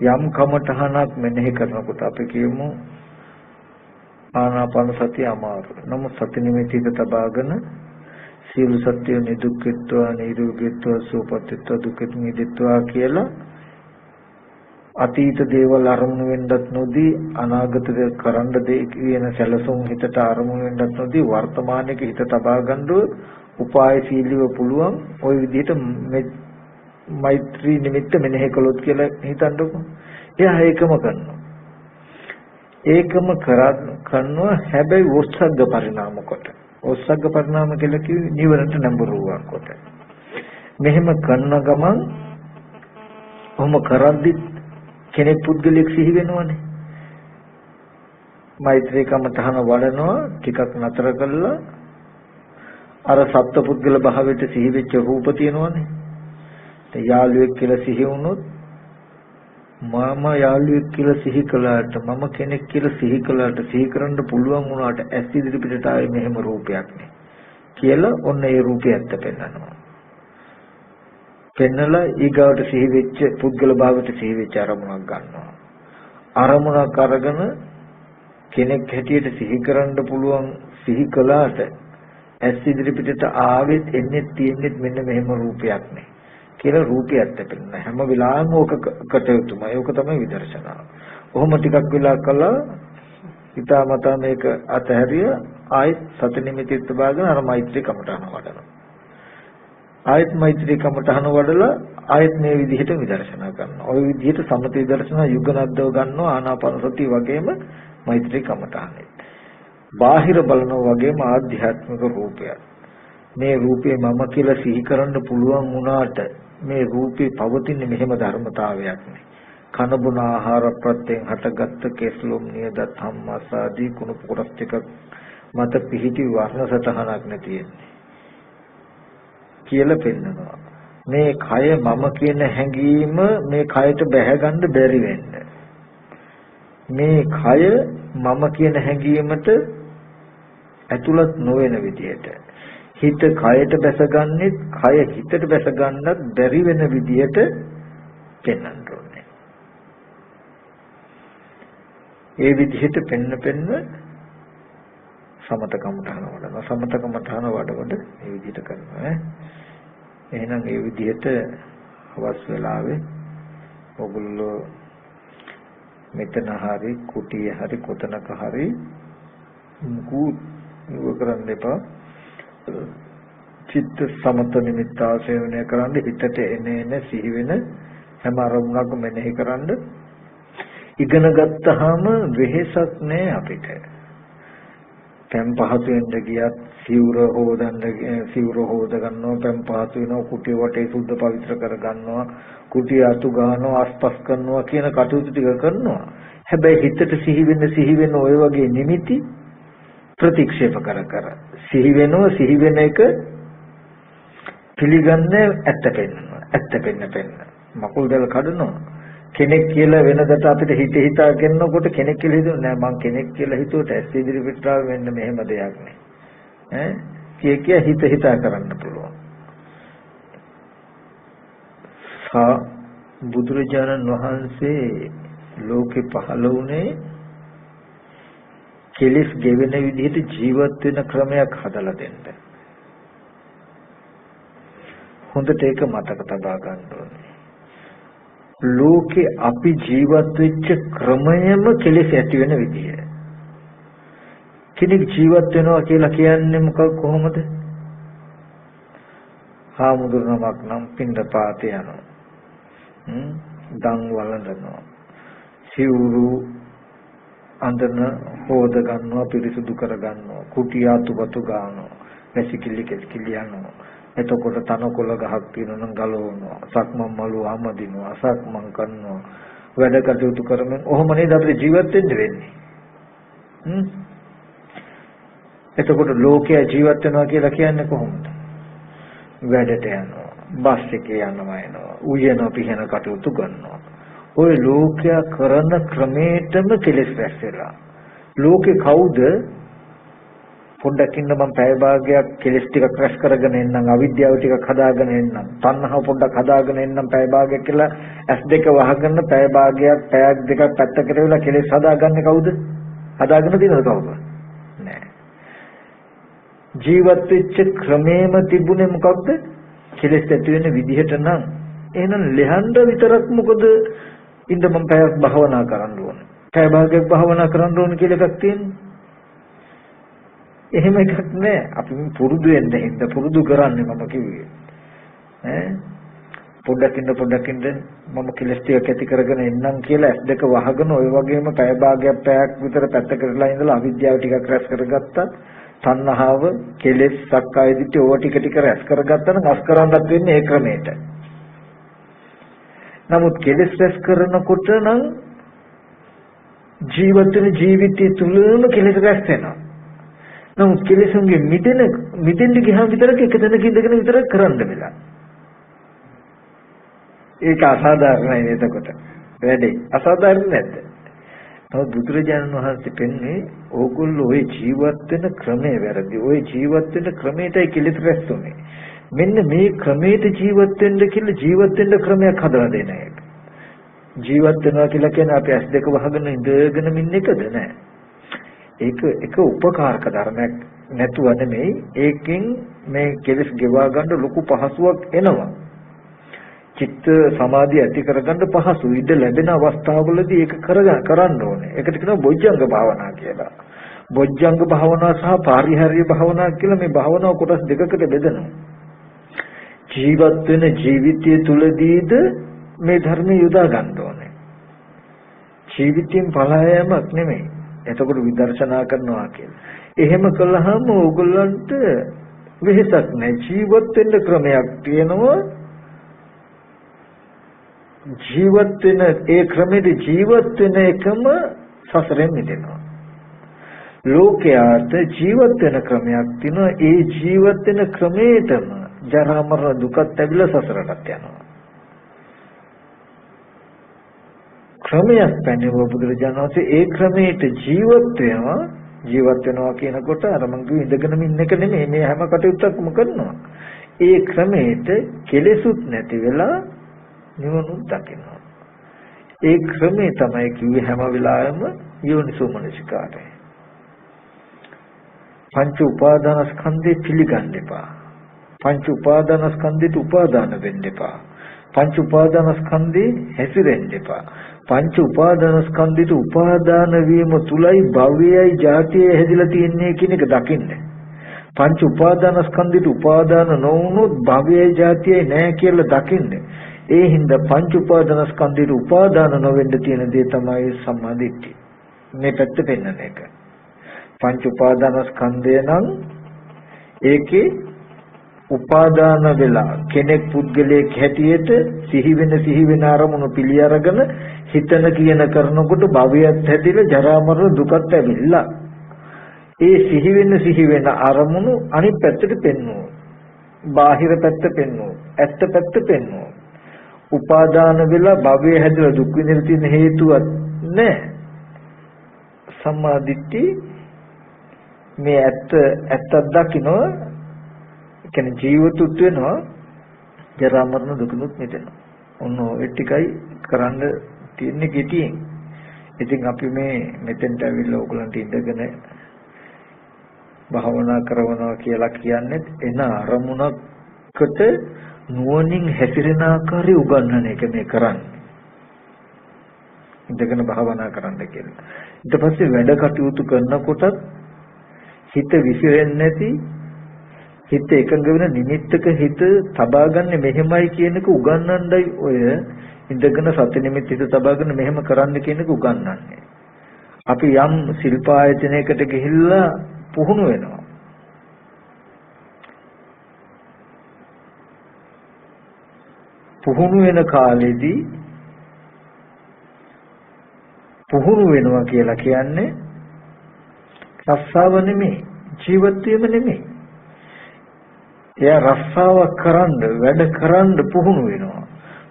යම් කමඨහනක් මෙනෙහි කරනකොට අපි කියමු ආනාපාන සතිය අමාරුයි. නමුත් සති නිමිති හිත තබාගෙන සියලු සත්‍ය නිදුක්කත්වා නිරෝගීත්වා සුවපත්ත්වා දුක්ඛ නිදිත්වා කියලා අතීත දේවල් අරමුණු වෙන්නත් නොදී අනාගත කරන්න දේ කියන සැලසුම් හිතට අරමුණු වෙන්නත් නොදී වර්තමානයේ හිත තබා ගන්න උපායශීලීව පුළුවන් ওই විදිහට මෛත්‍රී නිමිත්ත මෙනෙහි කළොත් කියලා හිතන්නකො. එයා ඒකම කරනවා. කරනවා හැබැයි වොස්සග්ග පරිණාම කොට. වොස්සග්ග පරිණාම කියලා කිව්වේ නිවරට නඹරුවක් කොට. මෙහෙම කරන ගමන් ඔහොම කරද්දි කෙනෙක් පුද්ගලෙක් සිහි වෙනවනේ. මෛත්‍රී කමඨහන වඩනවා ටිකක් නතර කළා අර සත්පුද්ගල භාවයට සිහි වෙච්ච රූප තියෙනවනේ. ඒ යාළුවෙක් කියලා සිහි වුණොත් මම යාළුවෙක් කියලා සිහි කළාට මම කෙනෙක් කියලා සිහි කළාට සිහි කරන්න පුළුවන් වුණාට ඇස් ඉදිරි පිටට ආවේ මෙහෙම රූපයක් නේ කියලා ඔන්න ඒ රූපය ඇත්ත පෙන්නනවා. පෙන්නලා ඊගාවට සිහි වෙච්ච පුද්ගල භාවයට සිහි වෙච්ච අරමුණක් ගන්නවා. අරමුණක් අරගෙන කෙනෙක් හැටියට සිහි කරන්න පුළුවන් සිහි කළාට ඇස් ඉදිරි පිටට ආවෙත් එන්නේ තියෙන්නේ මෙන්න මෙහෙම රූපයක් නේ කියලා රූපය ඇත්ත පෙන්නන හැම වෙලාවෙම ඕක කටයුතුමයි. ඕක තමයි විදර්ශනාව. ඔහොම ටිකක් වෙලා කළා හිතාමතා මේක අතහැරිය ආයෙත් සති නිමිතිත් බාගෙන අර මෛත්‍රී කමඨහන වඩනවා. ආයත් මෛත්‍රී කමඨහන වඩලා ආයත් මේ විදිහට විදර්ශනා කරනවා. ওই විදිහට සමත විදර්ශනා යුගනද්දව ගන්නවා ආනාපාන සතිය වගේම මෛත්‍රී කමඨහනේ. බාහිර බලනවා වගේම ආධ්‍යාත්මික රූපයක්. මේ රූපේ මම කියලා සිහි කරන්න පුළුවන් වුණාට මේ රූපේ පවතින මෙහෙම ධර්මතාවයක් නේ. කන බොන ආහාර ප්‍රත්‍යයෙන් හටගත්ත කෙස්ලොම් නියදත් හම්මාසාදී කුණු කොටස් ටික මත පිහිටි වර්ණ සතහනක් නැතිෙන්නේ. කියලා පෙන්නනවා. මේ කය මම කියන හැඟීම මේ කයට බැහැ ගන්න බැරි වෙන්න. මේ කය මම කියන හැඟීමට ඇතුළත් නොවන විදියට හිත කයට බැසගන්නෙත් කය හිතට බැස ගන්නත් බැරි වෙන විදියට පෙන්වන්න ඕනේ. ඒ විදිහට පෙන්න සමතකම තහන වඩනවා. සමතකම තහන වඩවඩ මේ විදිහට කරනවා. එහෙනම් ඒ විදිහට අවස් වෙලාවේ ඔගොල්ලෝ මෙතන හරි කුටිය හරි කොතනක හරි මුකුත් කරන්න එපා. චිත්ත සමත නිමිත්ත ආශේවනය කරන්න, හිතට එන සිහි වෙන හැම අරමුණක්ම මෙනෙහි කරන්න. ඉගෙන ගත්තාම වෙහෙසක් නෑ අපිට. පැම් පහසු වෙන්න ගියත් සිවුර හොද ගන්නවා, පැම් පහසු වෙනවා, කුටිය වටේ සුද්ධ පවිත්‍ර කර ගන්නවා, කුටිය අතු ගන්නවා, අස්පස් කරනවා කියන කටයුතු ටික කරනවා. හැබැයි හිතට සිහි වෙන ඔය වගේ නිමිති ප්‍රතික්ෂේප කර සිහි වෙන එක පිළිගන්නේ ඇත්ත පෙන්න මකුල් දැල් කඩනවා. කෙනෙක් කියලා වෙනදට අපිට හිතා ගන්නකොට කෙනෙක් කියලා හිතුව නෑ, මං කෙනෙක් කියලා හිතුවට ඇස් ඉදිරි පිටාව වෙන්න මෙහෙම දෙයක් නෑ. කිය හිතා කරන්න පුළුවන්. බුදුරජාණන් වහන්සේ ලෝකේ පහළ වුණේ කෙලෙස් ගෙවෙන විදිහට ජීවත් වෙන ක්‍රමයක් හදලා දෙන්න. හොඳට ඒක මතක තබා ගන්න ඕනේ. ලෝකේ අපි ජීවත් වෙච්ච ක්‍රමයම කෙලෙස් ඇති වෙන විදිය. කෙනෙක් ජීවත් වෙනවා කියලා කියන්නේ කොහොමද? හාමුදුරුවමක් නම් පින්දපාතේ යනවා. දන් වළඳනවා. සිවුරු අඳන හොද ගන්නවා, පිරිසුදු කර ගන්නවා, කුටිය අතුපතු ගන්නවා, වැසිකිලි යනවා. එතකොට තනකොළ ගහක් තියෙනවා නම් ගලවනවා, සක්මන් මළුව ආමදිනවා, සක්මන් කරනවා, වැඩ කටයුතු කරමින් ඔහොම නේද අපිට ජීවත් වෙන්නේ. එතකොට ලෝකයේ ජීවත් වෙනවා කියලා කියන්නේ කොහොමද? වැඩට යනවා, බස් එකේ යනවා එනවා, උයන පිහන කටයුතු කරනවා. ඔය ලෝකයා කරන ක්‍රමයටම කෙලෙස් රැස් වෙලා. ලෝකේ කවුද? පොඩ්ඩක් ඉන්න මම පැය භාගයක් කෙලස් ටිකක් රැස් කරගෙන එන්නම්, අවිද්‍යාව ටිකක් හදාගෙන එන්නම්, තණ්හාව පොඩ්ඩක් හදාගෙන එන්නම් පැය භාගයක් කියලා S2 වහගෙන පැය භාගයක් පැයක් දෙකක් පැත්තකට වෙලා කෙලස් හදාගන්නේ කවුද? හදාගෙන තියෙනවද කවුද? නෑ. ජීවත් වෙච්ච ක්‍රමේම තිබුණේ මොකක්ද? කෙලස් ඇති වෙන විදිහට නම් එහෙනම් ලෙහඬ විතරක් මොකද ඉන්න මම පැයක් භාවනා කරන්න ඕන, පැය භාගයක් භාවනා කරන්න ඕන කියලා එකක් තියෙනවා. එහෙම එකක් නෑ. අපි පුරුදු වෙන්න පුරුදු කරන්නේ මම කිව්වේ. පොඩ්ඩක් ඉන්න මම කෙලස් ටිකක් ඇති කරගෙන එන්නම් කියලා S2 වහගෙන ඔය වගේම පැය භාගයක් පැයක් විතර පැත්තකටලා ඉඳලා අවිද්‍යාව ටිකක් රැස් කරගත්තා. තණ්හාව, කෙලස්, සක්කාය දිට්ඨිය ඕවා ටික රැස් කරගත්තා නම් අස් කරන්නත් වෙන්නේ ඒ ක්‍රමයට. නමුත් කෙලස් රැස් කරනකොට නම් ජීවිත තුළම කෙලස් රැස් වෙනවා. නමුත් කෙලෙසුන්ගේ මිදෙන්න ගියාම විතරක් එක තැනක ඉඳගෙන විතරක් කරන්න වෙලා. ඒක අසාධාරණයි. එතකොට වැඩේ අසාධාරණ නැද්ද? නමුත් බුදුරජාණන් වහන්සේ පෙන්නේ ඕගොල්ලෝ ওই ජීවත් වෙන ක්‍රමය වැරදි. ওই ජීවත් වෙන ක්‍රමයටයි කෙලෙස් රැස් වෙන්නේ. මෙන්න මේ ක්‍රමයට ජීවත් වෙන්න කියලා ජීවත් වෙන්න ක්‍රමයක් හදලා දෙන එක. ජීවත් වෙනවා කියලා කියන්නේ අපි S2 වහගෙන ඉඳගෙන ඉන්න එකද නෑ. ඒක එක උපකාරක ධර්මයක් නැතුව නෙමෙයි. ඒකෙන් මේ කෙලස් ගෙවා ගන්න ලොකු පහසුවක් එනවා. චිත්ත සමාධිය ඇති කරගන්න පහසු ඉඩ ලැබෙන අවස්ථාවවලදී ඒක කරන්න ඕනේ. ඒකට කියනවා බොජ්ජංග භාවනා කියලා. බොජ්ජංග භාවනා සහ පාරිහාර්ය භාවනා කියලා මේ භාවනාව කොටස් දෙකකට බෙදෙනවා. ජීවත් වෙන ජීවිතය තුලදීද මේ ධර්මය යොදා ගන්න ඕනේ. ජීවිතයෙන් පලා යෑමක් නෙමෙයි. එතකොට විදර්ශනා කරනවා කියලා. එහෙම කළාම ඕගොල්ලන්ට වෙහෙසක් නැහැ. ජීවත් වෙන්න ක්‍රමයක් තියෙනවා. ජීවත් වෙන ඒ ක්‍රමෙදි ජීවත් වෙන එකම සසරෙන් මිදෙනවා. ලෝකයාට ජීවත් වෙන ක්‍රමයක් තියෙනවා. ඒ ජීවත් වෙන ක්‍රමයටම ජරා මරණ දුකත් ඇවිල්ලා සසරටත් යනවා. ක්‍රමයක් පැනෙව බුදුරජාණන් වහන්සේ ඒ ක්‍රමයට ජීවත් වෙනවා කියනකොට අර මං කිව්ව ඉඳගෙනම ඉන්න එක නෙමෙයි. මේ හැම කටයුත්තක්ම කරනවා. ඒ ක්‍රමයට කෙලෙසුත් නැති වෙලා නිවනුත් දකිනවා. ඒ ක්‍රමේ තමයි කිව්වේ හැම වෙලාවෙම යෝනිසෝ මනසිකාරය. පංච උපාදානස්කන්ධේ පිළිගන්න එපා. පංච උපාදානස්කන්ධයට උපාදාන වෙන්න එපා. පංච උපාදානස්කන්ධේ හැසිරෙන්න එපා. පංච උපාදානස්කන්ධයට උපාදාන වීම තුලයි භවයයි ජාතියයි හැදිලා තියන්නේ කියන එක දකින්න. පංච උපාදානස්කන්ධයට උපාදාන නොවුනොත් භවයයි ජාතියයි නැහැ කියලා දකින්න. ඒ හින්දා පංච උපාදානස්කන්ධයට උපාදාන නොවෙන්න තියෙන දේ තමයි සම්මාදිට්ඨිය. මේ පැත්ත පෙන්වන එක. පංච උපාදානස්කන්ධය නම් ඒකේ උපාදාන වෙලා කෙනෙක් පුද්ගලයෙක් හැටියට සිහි වෙන අරමුණු පිළි අරගෙන හිතන කියන කරනකොට භවයත් හැදිලා ජරා මරණ දුකත් ඇවිල්ලා ඒ සිහි වෙන අරමුණු අනිත් පැත්තට පෙන්වනවා. බාහිර පැත්ත පෙන්වනවා. ඇත්ත පැත්ත පෙන්වනවා. උපාදාන වෙලා භවය හැදිලා දුක් විඳින තියෙන හේතුවක් නැහැ. සම්මා දිට්ඨි මේ ඇත්තක් දකිනවා. කියන්නේ ජීවිතුත් වෙනවා ජරා මරණ දුකනුත් මිදෙනවා. ඔන්න ඔය ටිකයි කරන්න තියෙන්නේ කෙටියෙන්. ඉතින් අපි මේ මෙතෙන්ට ඇවිල්ලා ඕගලන්ට ඉඳගෙන භාවනා කරනවා කියලා කියන්නේ එන අරමුණකට නුවණින් හැසිරෙන ආකාරය උගන්වන එක මේ කරන්නේ. ඉඳගෙන භාවනා කරන්න කියලා. ඊට පස්සේ වැඩ කටයුතු කරනකොටත් හිත විසිරෙන්නේ නැති හිත එකඟ වෙන නිමිත්තක හිත තබාගන්නේ මෙහෙමයි කියන එක උගන්වන්නයි ඔය ඉඳගෙන සති නිමිත්ත හිත තබාගෙන මෙහෙම කරන්න කියන එක උගන්වන්නේ. අපි යම් ශිල්ප ආයතනයකට ගිහිල්ලා පුහුණු වෙනවා. පුහුණු වෙන කාලෙදී පුහුණු වෙනවා කියලා කියන්නේ රස්සාව නෙමෙයි, ජීවත් වීම නෙමෙයි. එයා රස්සාවක් කරන්න වැඩ කරන්න පුහුණු වෙනවා.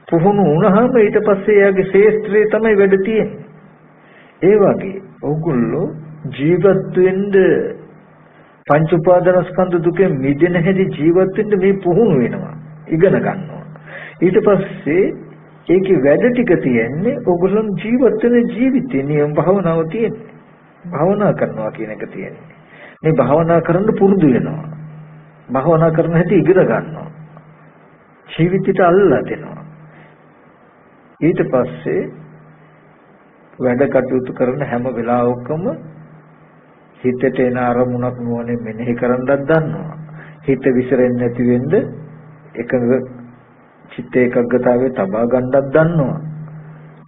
පුහුණු වුණාම ඊට පස්සේ එයාගේ ශේෂ්ත්‍රයේ තමයි වැඩ තියෙන්නේ. ඒ වගේ ඕගොල්ලෝ ජීවත් වෙන්න පංච උපාදානස්කන්ධ දුකෙන් මිදෙන හැටි ජීවත් වෙන්න මේ පුහුණු වෙනවා. ඉගෙන ගන්නවා. ඊට පස්සේ ඒකේ වැඩ ටික තියෙන්නේ ඕගොල්ලෝ ජීවත් වෙන ජීවිතේ නියම භාවනාව තියෙන්නේ. භාවනා කරනවා කියන එක තියෙන්නේ. මේ භාවනා කරන්න පුරුදු වෙනවා. භාවනා කරන හැටි ඉගෙන ගන්නවා. ජීවිතයට අල්ලලා දෙනවා. ඊට පස්සේ වැඩ කටයුතු කරන හැම වෙලාවකම හිතට එන අරමුණක් නුවණින් මෙනෙහි කරන්නත් දන්නවා. හිත විසිරෙන්නේ නැති වෙන්න එකඟ චිත්ත ඒකග්ගතාවයේ තබා ගන්නත් දන්නවා.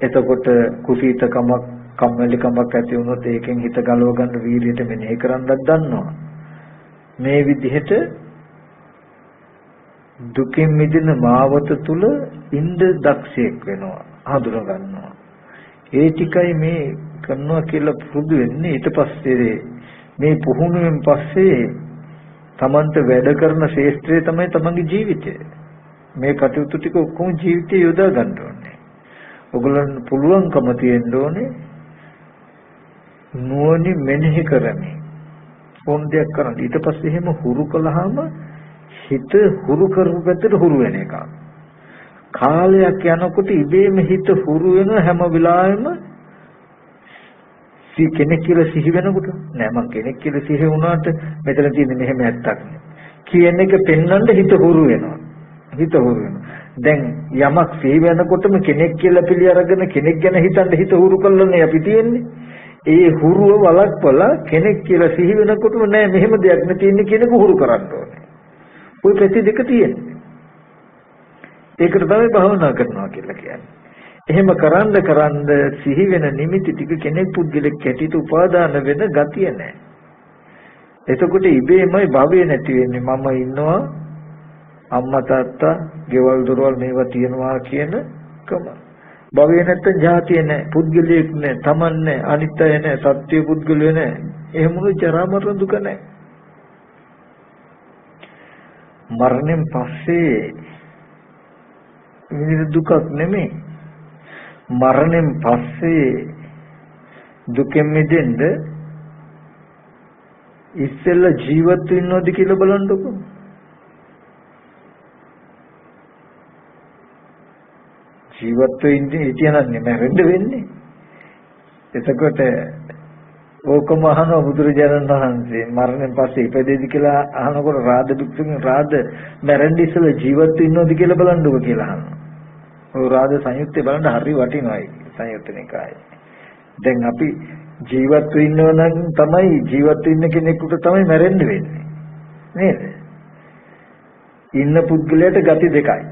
එතකොට කුසීතකමක් කම්මැලිකමක් ඇති වුණොත් ඒකෙන් හිත ගලව ගන්න වීර්යයට මෙනෙහි කරන්නත් දන්නවා. මේ විදිහට දුකින් මිදෙන මාවත තුල ඉන්ද දක්ෂයෙක් වෙනවා, හඳුනා ගන්නවා. ඒ ටිකයි මේ කරනවා කියලා පුරුදු වෙන්නේ. ඊට පස්සේ මේ පුහුණුවෙන් පස්සේ තමන්ට වැඩ කරන ශේෂ්ත්‍රය තමයි තමන්ගේ ජීවිතය. මේ කටයුතු ටික ඔක්කොම ජීවිතේ යොදා ගන්න ඕනේ. ඔයගොල්ලන් පුළුවන්කම තියෙන්න ඕනේ නුවණින් මෙනෙහි කරමින් ඕන දෙයක් කරන්න. ඊට පස්සේ එහෙම හුරු කළාම හිත හුරු කරපු පැත්තට හුරු වෙන එක. කාලයක් යනකොට ඉබේම හිත හුරු වෙන හැම වෙලාවෙම කෙනෙක් කියලා සිහි වෙනකොට නෑ මං කෙනෙක් කියලා සිහි වුණාට මෙතන තියෙන මෙහෙම ඇත්තක් නේ කියන එක පෙන්වන්න හිත හුරු වෙනවා. හිත හුරු වෙනවා. දැන් යමක් සිහි වෙනකොටම කෙනෙක් කියලා පිළි අරගෙන කෙනෙක් ගැන හිතන්න හිත හුරු කළානේ අපි තියෙන්නේ. ඒ හුරුව වලක්වලා කෙනෙක් කියලා සිහි වෙනකොටම නෑ මෙහෙම දෙයක් නේ තියෙන්නේ කියන එක හුරු කරන්න ඕනේ. ওই පැති දෙක තියෙන්නේ. ඒකට තමයි භාවනා කරනවා කියලා කියන්නේ. එහෙම කරන්න සිහි වෙන නිමිති ටික කෙනෙක් පුද්ගලෙක් හැටියට උපාදාන වෙන ගතිය නැහැ. එතකොට ඉබේමයි භවය නැති වෙන්නේ. මම ඉන්නවා අම්මා තාත්තා ගෙවල් දොරවල් මේවා තියනවා කියන කම. භවය නැත්තම් ජාතිය නැහැ, පුද්ගලයෙක් නැහැ, තමන් නැහැ, අනිත්‍ය නැහැ, සත්‍ය පුද්ගලය නැහැ. එහෙමුණු ජරා මරණ දුක නැහැ. මරණයෙන් පස්සේ විඳින දුකක් නෙමෙයි. මරණයෙන් පස්සේ දුකෙන් මිදෙන්න ඉස්සෙල්ලා ජීවත් වෙන්නවද කියලා බලන්නකො. ජීවත් වෙන්නේ ඉතියනන්නේ මැරෙන්න වෙන්නේ. එතකොට ඕකම අහනවා බුදුරජාණන් වහන්සේ මරණයෙන් පස්සේ ඉපදෙයිද කියලා අහනකොට රාද දුක්ඛෙන් රාද මැරෙන්න ඉස්සෙල්ලා ජීවත් වෙන්නවද කියලා බලන්නකො කියලා අහනවා. ඔය රාජ සංයුත්තේ බලන්න හරි වටිනවයි සංයුත්ත නිකායේ. දැන් අපි ජීවත් වෙන්නව නම් තමයි ජීවත් වෙන්න කෙනෙකුට තමයි මැරෙන්න වෙන්නේ. නේද? ඉන්න පුද්ගලයාට ගති දෙකයි.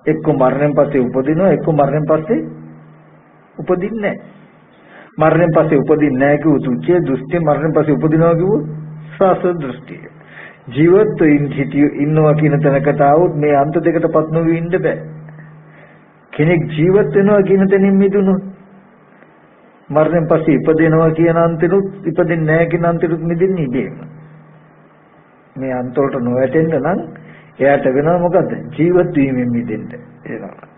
එක්ක මරණයෙන් පස්සේ උපදිනවා, එක්ක මරණයෙන් පස්සේ උපදින්නේ නැහැ. මරණයෙන් පස්සේ උපදින්නේ නැහැ කිව්ව තුච්චේ දෘෂ්ටි, මරණයෙන් පස්සේ උපදිනවා කිව්ව සාසන දෘෂ්ටිය. ජීවත් ඉන්නවා කියන තැනකට આવොත් මේ අන්ත දෙකටපත් නොවී ඉන්න බෑ. කෙනෙක් ජීවත් වෙනවා කියන තැනින් මිදුණොත් මරණයෙන් පස්සේ ඉපදෙනවා කියන අන්තෙනුත් ඉපදෙන්නේ නැහැ කියන අන්තෙනුත් මිදෙන්නේ ඉබේම. මේ අන්තවලට නොවැටෙන්න නම් එයාට වෙනවා මොකද්ද? ජීවත් වීමෙන් මිදෙන්න වෙනවා.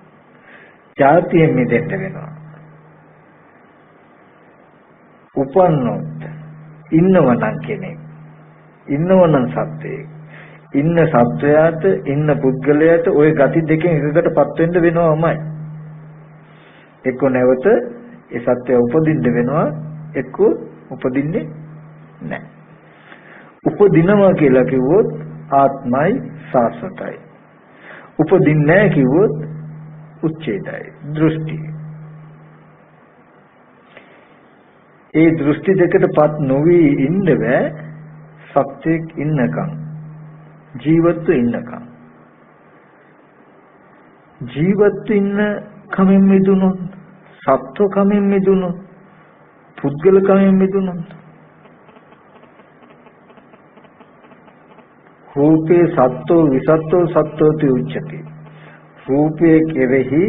ජාතියෙන් මිදෙන්න වෙනවා. උපන්නොත් ඉන්නවනම් කෙනෙක් ඉන්නවනම් සත්‍යයක් ඉන්න සත්වයාට ඉන්න පුද්ගලයාට ওই ගති දෙකෙන් එකකටපත් වෙන්න වෙනවමයි. එක්ක නැවත ඒ සත්‍යය උපදින්න වෙනවා, එක්ක උපදින්නේ නැහැ. උපදිනවා කියලා කිව්වොත් ආත්මයි සාසතයි. උපදින්නේ නැහැ කිව්වොත් උච්ඡේදයි, දෘෂ්ටි. ඒ දෘෂ්ටි දෙකටපත් නොවි ඉන්න බෑ සත්‍යයක් ඉන්නකම්, ජීවත්ව ඉන්නකම්. ජීවත් ඉන්න කමෙන් මිදුණොත්, සත්ව කමෙන් මිදුණොත්, පුද්ගල කමෙන් මිදුණොත්, රූපේ සත්ත්ව විසත්ත්ව සත්ත්වති උච්චති. රූපයේ කෙරෙහි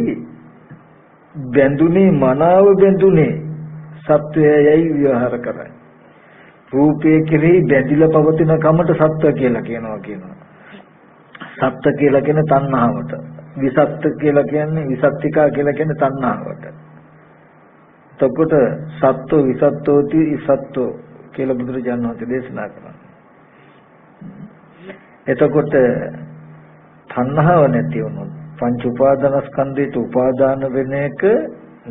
බැඳුනේ මනාව බැඳුනේ සත්වයයි විවහාර කරයි. රූපයේ කෙරෙහි බැඳිලා පවතින කමට සත්ව කියලා කියනවා. සත්ත්ව කියලා කියන්නේ තණ්හාවට. විසත්ත්ව කියලා කියන්නේ විසත්තිකා කියලා කියන්නේ තණ්හාවට. එතකොට සත්ත්ව විසත්ත්වෝති ඉසත්ත්ව කියලා බුදුරජාණන් වහන්සේ දේශනා කරනවා. එතකොට තණ්හාව නැති වුණොත් පංච උපාදානස්කන්ධයට උපාදාන වෙන එක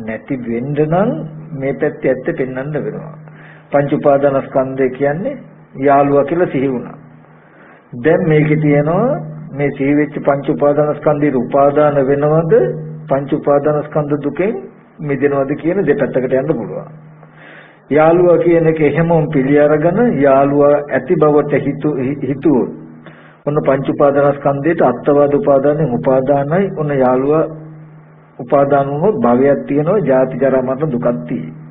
නැති වෙන්න නම් මේ පැත්තේ ඇත්ත පෙන්වන්න වෙනවා. පංච උපාදානස්කන්ධය කියන්නේ යාළුවා කියලා සිහි වුණා. දැන් මේකේ තියෙනවා මේ සිහි වෙච්ච පංච උපාදානස්කන්ධයට උපාදාන වෙනවද, පංච උපාදානස්කන්ධ දුකෙන් මිදෙනවද කියන දෙපැත්තකට යන්න පුළුවන්. යාළුවා කියන එක එහෙමම පිළි අරගෙන යාළුවා ඇති බවට හිතුවොත් ඔන්න පංච උපාදානස්කන්ධයට අත්වාද උපාදානෙන් උපාදානයි. ඔන්න යාළුවා උපාදාන වුණොත් භවයක් තියෙනවා, ජාති ජරා මරණ දුකක් තියෙනවා.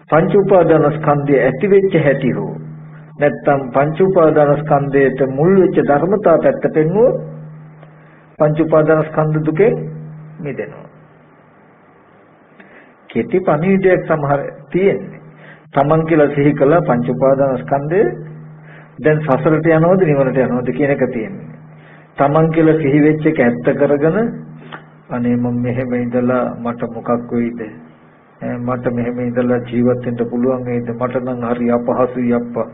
පංච උපාදානස්කන්ධය ඇති වෙච්ච හැටි හෝ නැත්නම් පංච උපාදානස්කන්ධයට මුල් වෙච්ච ධර්මතා පැත්ත පෙන්වුවොත් පංච උපාදානස්කන්ධ දුකෙන් මිදෙනවා. කෙටි පණිවිඩයක් සමහර තියෙන්නේ. තමන් කියලා සිහි කළා පංච උපාදානස්කන්ධය දැන් සසරට යනවද නිවනට යනවද කියන එක තියෙන්නේ. තමන් කියලා සිහි වෙච්ච එක ඇත්ත කරගෙන අනේ මම මෙහෙම ඉඳලා මට මොකක් වෙයිද? මට මෙහෙම ඉඳලා ජීවත් වෙන්න පුළුවන් වේද? මට නම් හරි අපහසුයි අප්පා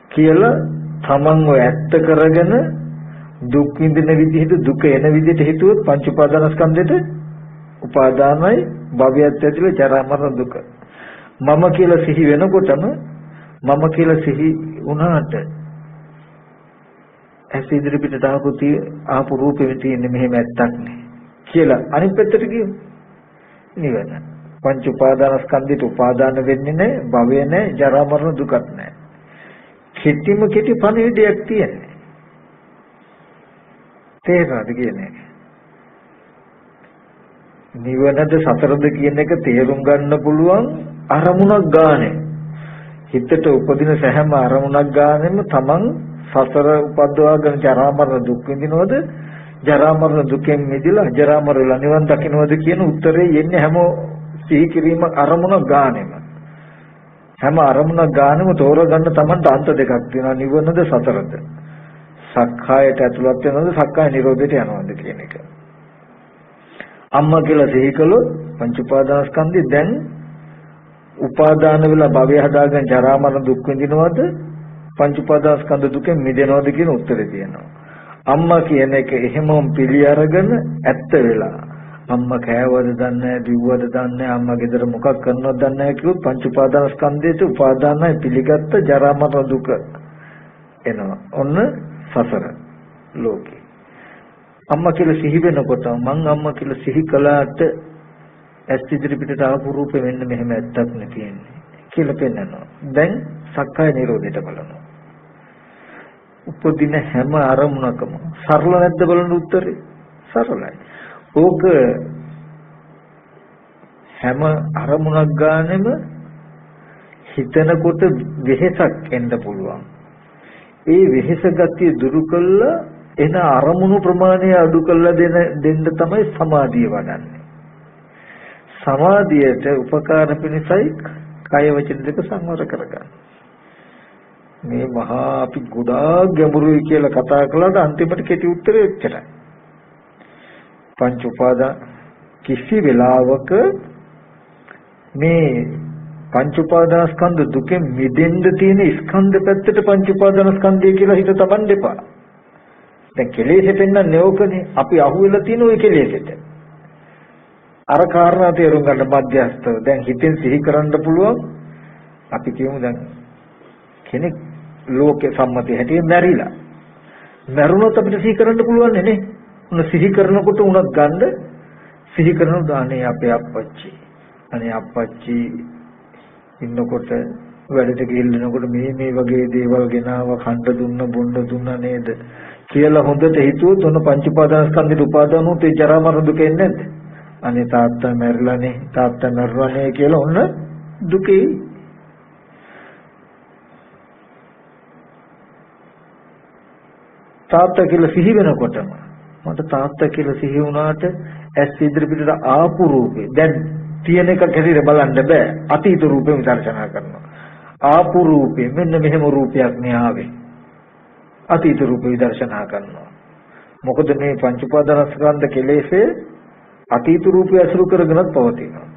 කියලා තමන්ව ඇත්ත කරගෙන දුක් විඳින විදිහට දුක එන විදිහට හිතුවොත් පංච උපාදානස්කන්ධෙට උපාදානයි භවයත් ඇතුළේ ජරා මරණ දුක. මම කියලා සිහි වෙනකොටම මම කියලා සිහි වුණාට ඇස් ඉදිරි පිටට ආපු රූපෙම තියෙන්නේ මෙහෙම ඇත්තක් නේ කියලා අනිත් පැත්තට ගියොත් නිවන. පංච උපාදානස්කන්ධයට උපාදාන වෙන්නේ නැහැ, භවය නැහැ, ජරා මරණ දුකක් නැහැ. කෙටිම කෙටි පණිවිඩයක් තියෙන්නේ. තේරෙනවද කියන්නේ? නිවනද සතරද කියන එක තේරුම් ගන්න පුළුවන් අරමුණක් ගානේ. හිතට උපදින සෑම අරමුණක් ගානෙම තමන් සසර උපද්දවාගෙන ජරා මරණ දුක් විඳිනවද, ජරා මරණ දුකෙන් මිදලා ජරා මරණ නිවන් දකින්නවද කියන උත්තරේ යන්නේ හැම සිහි කිරීම අරමුණක් ගානෙම. හැම අරමුණක් ගානෙම තෝරගන්න තමන්ට අන්ත දෙකක් තියෙනවා, නිවනද සතරද. සක්කායට ඇතුළත් වෙනවද, සක්කාය නිරෝධයට යනවද කියන එක. අම්මා කියලා සිහි කළොත් පංච උපාදානස්කන්ධය දැන් උපාදාන වෙලා භවය හදාගෙන ජරා මරණ දුක් විඳිනවද, පංච උපාදානස්කන්ධ දුකෙන් මිදෙනවද කියන උත්තරේ තියෙනවා. අම්මා කියන එක එහෙමම පිළි අරගෙන ඇත්ත වෙලා අම්මා කෑවද දන්නේ නැහැ, දිව්වද දන්නේ නැහැ, අම්මා ගෙදර මොකක් කරනවද දන්නේ නැහැ කිව්වොත් පංච උපාදානස්කන්ධයට උපාදානයි පිළිගත්ත ජරා මරණ දුක එනවා. ඔන්න සසර ලෝකේ. අම්මා කියලා සිහි වෙනකොට මං අම්මා කියලා සිහි කළාට ඇස් ඉදිරි පිටට ආපු රූපෙ මෙන්න මෙහෙම ඇත්තක් නේ තියෙන්නේ කියලා පෙන්නනවා. දැන් සක්කාය නිරෝධයට බලනවා. උපදින හැම අරමුණකම සරල නැද්ද බලන්න උත්තරේ? සරලයි. ඕක හැම අරමුණක් ගානෙම හිතනකොට වෙහෙසක් එන්න පුළුවන්. ඒ වෙහෙස ගතිය දුරු කළා එන අරමුණු ප්‍රමාණය අඩු කළා දෙන්න තමයි සමාධිය වඩන්නේ. සමාධියට උපකාර පිණිසයි කය වචන දෙක සංවර කරගන්න. මේ මහා අපි ගොඩාක් ගැඹුරුයි කියලා කතා කළාට අන්තිමට කෙටි උත්තරේ එච්චරයි. පංච උපාදාන කිසි වෙලාවක මේ පංච උපාදාන ස්කන්ධ දුකෙන් මිදෙන්න තියෙන ස්කන්ධ පැත්තට පංච උපාදාන ස්කන්ධය කියලා හිත තබන්න එපා. දැන් කෙලෙස් පෙන්නන්නේ ඕකනේ. අපි අහුවෙලා තියෙන ওই කෙලෙසට. අර කාරණා තේරුම් ගන්න මධ්‍යස්තව දැන් හිතෙන් සිහි කරන්න පුළුවන්. අපි කියමු දැන් කෙනෙක් ලෝකේ සම්මතය හැටියට මැරිලා. මැරුණොත් අපිට සිහි කරන්න පුළුවන් නේ. උන සිහි කරනකොට උනක් ගන්න සිහි කරන දානේ අපේ අප්පච්චි. අනේ අප්පච්චි ඉන්නකොට වැඩට ගිහිල්නකොට මේ වගේ දේවල් ගෙනාව කන්න දුන්න බොන්න දුන්න නේද කියලා හොඳට හිතුවොත් ඔන්න පංච උපාදානස්කන්ධේ උපාදාන උත් ඒ ජරා මරණ දුක එන්නේ නැද්ද? අනේ තාත්තා මැරුණානේ කියලා ඔන්න දුකේ. තාත්තා කියලා සිහි වෙනකොටම මට තාත්තා කියලා සිහි වුණාට ඇස් ඉදිරි පිටට ආපු රූපේ දැන් තියෙන එක කැරිර බලන්න බෑ. අතීත රූපෙම දර්ශනා කරනවා. ආපු රූපේ මෙන්න මෙහෙම රූපයක් නේ ආවේ. අතීත රූපේ දර්ශනා කරනවා. මොකද මේ පංච උපාදානස්කන්ධ කෙලෙසේ අතීත රූපය අසුරු කරගෙනත් පවතිනවා.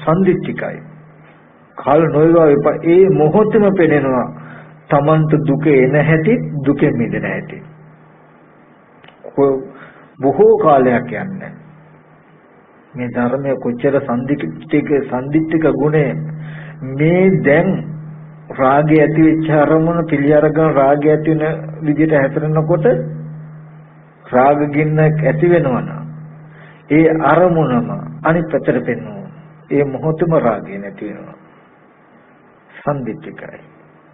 සම්දිත්තිකයි. කාල නොයවා එපා. ඒ මොහොතේම පෙනෙනවා. Tamanට දුක එන හැටි, දුකෙන් මිදෙන හැටි. බොහෝ කාලයක් යන්නේ. මේ ධර්මයේ කොච්චර සම්දිත්තික ගුණය මේ දැන් රාගය ඇති වෙච්ච අරමුණ පිළි අරගෙන රාගය ඇති වෙන විදිහට හැතරෙනකොට රාග ගින්න ඇති වෙනවනම් ඒ අරමුණම අනිත් පැත්තට පෙන්වනවා. ඒ මොහොතම රාගය නැති වෙනවා. සම්දිත්තිකයි.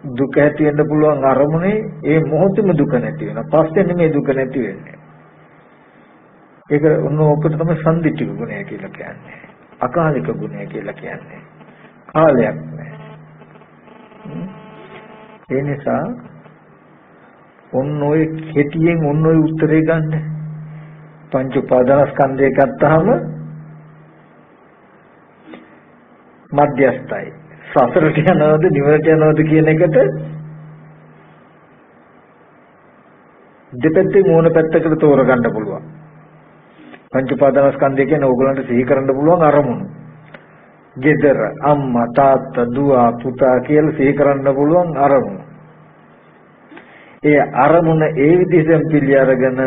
දුක ඇති වෙන්න පුළුවන් අරමුණේ ඒ මොහොතම දුක නැති වෙනවා. පස්සේ නෙමෙයි දුක නැති වෙන්නේ. ඒක ඔකට තමයි සම්දිත්තික ගුණය කියලා කියන්නේ. අකාලික ගුණය කියලා කියන්නේ. කාලයක් නැහැ. ඒ නිසා ඔන්න ඔය කෙටියෙන් ඔන්න ඔය උත්තරේ ගන්න. පංච උපාදානස්කන්ධය ගත්තාම මධ්‍යස්ථයි. සසරට යනවද නිවනට යනවද කියන එකට දෙපැත්තේ මොන පැත්තකට තෝරගන්න පුළුවන්. පංච උපාදානස්කන්ධය කියන්නේ ඕගලන්ට සිහි කරන්න පුළුවන් අරමුණු. ගෙදර අම්මා තාත්තා දුව පුතා කියලා සිහි කරන්න පුළුවන් අරමුණ. ඒ අරමුණ ඒ විදිහෙන් පිළි අරගෙන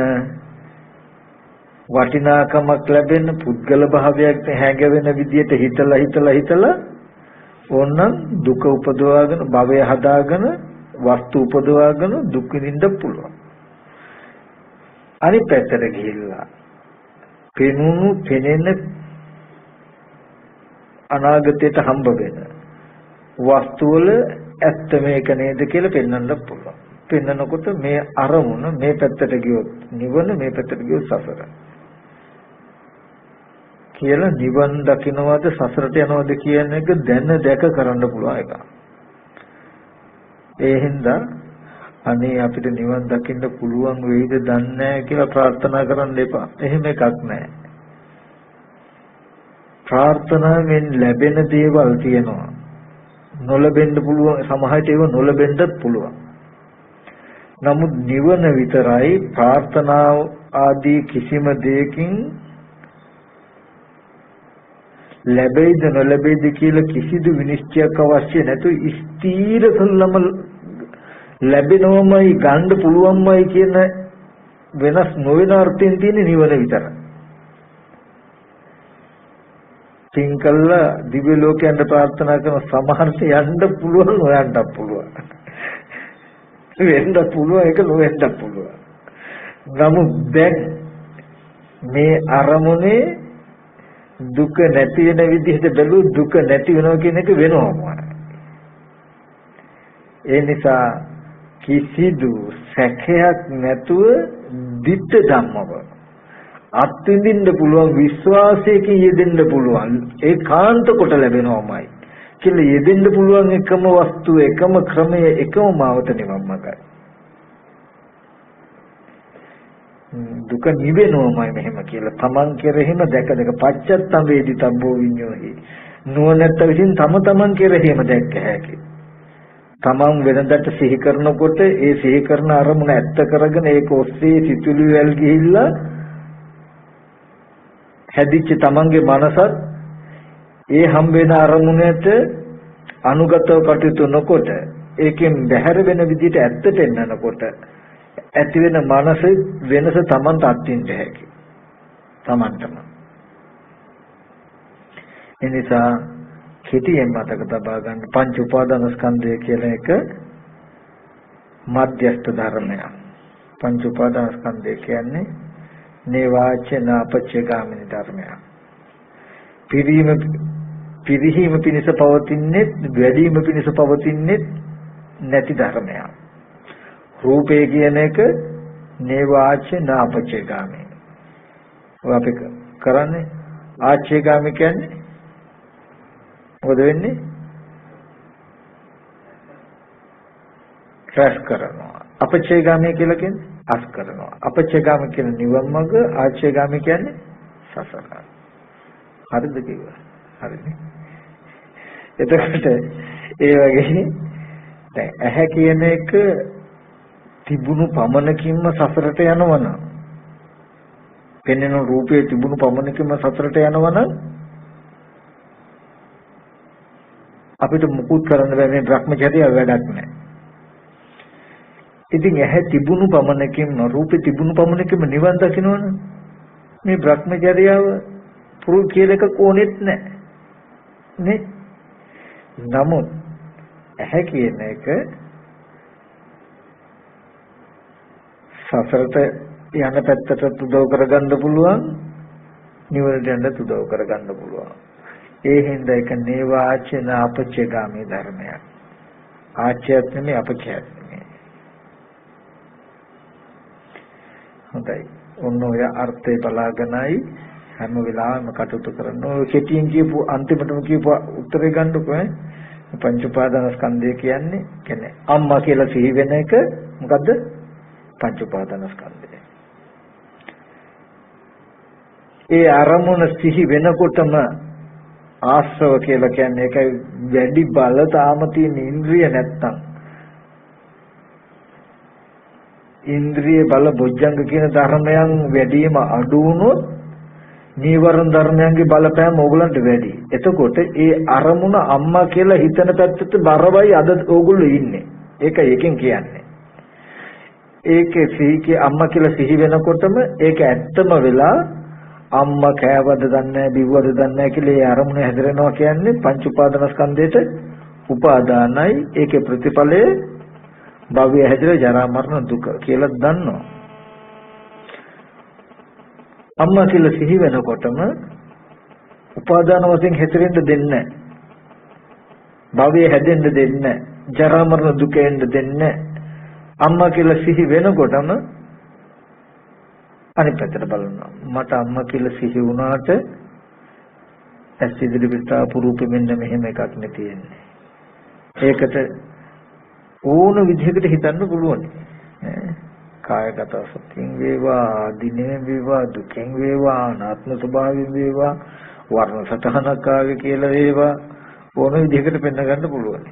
වටිනාකමක් ලැබෙන පුද්ගල භාවයක් හැඟෙන විදියට හිතලා ඕනනම් දුක උපදවාගෙන භවය හදාගෙන වස්තු උපදවාගෙන දුක් විඳින්න පුළුවන්. අනිත් පැත්තට ගිහිල්ලා පෙනෙන අනාගතයට හම්බ වෙන වස්තු වල ඇත්ත මේක නේද කියලා පෙන්වන්න පුළුවන්. පෙන්වනකොට මේ අරමුණ මේ පැත්තට ගියොත් නිවන මේ පැත්තට ගියොත් සසර. කියලා නිවන් දකින්නවද සසරට යනවද කියන එක දැක කරන්න පුළුවන් එක. ඒ හින්දා අනේ අපිට නිවන් දකින්න පුළුවන් වෙයිද දන්නේ නැහැ කියලා ප්‍රාර්ථනා කරන්න එපා. එහෙම එකක් නැහැ. ප්‍රාර්ථනාවෙන් ලැබෙන දේවල් තියෙනවා. නොලැබෙන්න පුළුවන් සමහරට ඒව නොලැබෙන්නත් පුළුවන්. නමුත් නිවන විතරයි ප්‍රාර්ථනාව ආදී කිසිම දෙයකින් ලැබෙයිද නොලැබෙයිද කියලා කිසිදු විනිශ්චයක් අවශ්‍ය නැතු ස්ථීර සල්ලම ලැබෙනවමයි ගන්න පුළුවන්මයි කියන වෙනස් නොවන අර්ථයෙන් තියෙන නිවන විතරයි. තින්කල්ල දිව්‍ය ලෝකයන්ට ප්‍රාර්ථනා කරන සමහරට යන්න පුළුවන් හොයන්නත් පුළුවන්. වෙන්න පුළුවන් ඒක නොවෙන්න පුළුවන්. නමුත් දැන් මේ අරමුණේ දුක නැති වෙන විදිහට බැලුවොත් දුක නැති වෙනවා කියන එක වෙනවම. ඒ නිසා කිසිදු සැකයක් නැතුව ditta ධම්මව අත්විඳින්න පුළුවන් විශ්වාසයකින් යෙදෙන්න පුළුවන් ඒකාන්ත කොට ලැබෙනවමයි කියලා යෙදෙන්න පුළුවන් එකම වස්තුව එකම ක්‍රමය එකම මාවත නිවන් මාර්ගය. දුක නිවෙනවමයි මෙහෙම කියලා තමන් කෙරෙහිම දැක පච්චත්තම් වේදිතබ්බෝ විඤ්ඤෝහි නුවණැත්ත විසින් තම තමන් කෙරෙහිම දැක්ක හැකි. තමන් වෙනදට සිහි කරනකොට ඒ සිහි කරන අරමුණ ඇත්ත කරගෙන ඒක ඔස්සේ සිතුළු වැල් ගිහිල්ලා හැදිච්ච තමන්ගේ මනසත් ඒ හම්බ වෙන අරමුණට අනුගතව කටයුතු නොකොට ඒකෙන් බැහැර වෙන විදිහට ඇත්තට එන්නකොට ඇති වෙන මනස වෙනස තමන්ට අත්විඳින්න හැකි. තමන්ටම. ඒ නිසා කෙටියෙන් මතක තබා ගන්න පංච උපාදානස්කන්ධය කියලා එක මධ්‍යස්ථ ධර්මයක්. පංච උපාදානස්කන්ධය කියන්නේ නේවාච නාපච්චගාමිනී ධර්මයක්. පිරිහීම පිණිස පවතින්නේ වැඩිම පිණිස පවතින්නේ නැති ධර්මයක්. රූපේ කියන එක නේවාච නාපච්චගාමිනී. ඔය අපි කරන්නේ ආච්චේගාමී කියන්නේ මොකද වෙන්නේ? රැස් කරනවා. අපච්චේගාමී කියලා කියන්නේ අස් කරනවා. අපච්චේගාමී කියන නිවන් මඟ, ආච්චේගාමී කියන්නේ සසර. හරිද කිව්වා? හරිද? එතකොට ඒ වගේ දැන් ඇහැ කියන එක තිබුණු පමණකින්ම සසරට යනවනම් පෙනෙන රූපයේ තිබුණු පමණකින්ම සසරට යනවනම් අපිට මුකුත් කරන්න බෑ මේ භ්‍රමචර්යය වැඩක් නෑ. ඉතින් ඇහැ තිබුණු පමණකින්ම රූපේ තිබුණු පමණකින්ම නිවන් දකින්නවනේ. මේ භ්‍රමචර්යව පුරුල් කියලා එක කොනෙත් නෑ. නේ? නමුත් ඇහැ කියන එක සසරට යන පැත්තට උදව් කරගන්න පුළුවන්, නිවනට යන්න උදව් කරගන්න පුළුවන්. ඒ හින්දා ඒක නේවාචන අපච්චේගාමී ධර්මයක්. ආච්‍යත් නෙමෙයි අපච්චයත් නෙමෙයි. හොඳයි. ඔන්න ඔය අර්ථය බලාගෙනයි හැම වෙලාවෙම කටයුතු කරන්න. ඔය කෙටියෙන් කියපු අන්තිමටම කියපු උත්තරේ ගන්නකො පංච උපාදානස්කන්ධය කියන්නේ අම්මා කියලා සිහි වෙන එක මොකද්ද? පංච උපාදානස්කන්ධය. ඒ අරමුණ සිහි වෙනකොටම ආශ්‍රව කියලා කියන්නේ ඒකයි වැඩි බල තාම තියෙන ඉන්ද්‍රිය නැත්තම් ඉන්ද්‍රිය බල බොජ්ජංග කියන ධර්මයන් වැඩිම අඩු වුණොත් නීවරණ ධර්මයන්ගේ බලපෑම ඕගලන්ට වැඩි. එතකොට ඒ අරමුණ අම්මා කියලා හිතන පැත්තට බරවයි අද ඕගොල්ලෝ ඉන්නේ. ඒකයි එකෙන් කියන්නේ. ඒකේ සිහිකේ අම්මා කියලා සිහි වෙනකොටම ඒක ඇත්තම වෙලා අම්මා කෑවද දන්නේ නැහැ බිව්වද දන්නේ නැහැ කියලා ඒ අරමුණ හැදෙනවා කියන්නේ පංච උපාදානස්කන්ධයට උපාදානයි. ඒකේ ප්‍රතිඵලය භවය හැදෙලා ජරා මරණ දුක කියලා දන්නවා. අම්මා කියලා සිහි වෙනකොටම උපාදාන වශයෙන් හැතරෙන්න දෙන්නේ නැහැ. භවය හැදෙන්න දෙන්නේ නැහැ. ජරා මරණ දුක එන්න දෙන්නේ නැහැ. අම්මා කියලා සිහි වෙනකොටම අනිත් පැත්තට බලනවා. මට අම්මා කියලා සිහි වුණාට ඇස් ඉදිරි පිට පුරුපෙ මෙන්න මෙහෙම එකක් නේ තියෙන්නේ. ඒකට ඕන විදිහකට හිතන්න පුළුවන්. කායගත සත්‍යයෙන් වේවා, දිනේ වේවා, දුකෙන් වේවා, අනාත්ම ස්වභාවයෙන් වේවා, වර්ණ සතහනක් ආවේ කියලා වේවා, ඕන විදිහකට පෙන්න ගන්න පුළුවන්.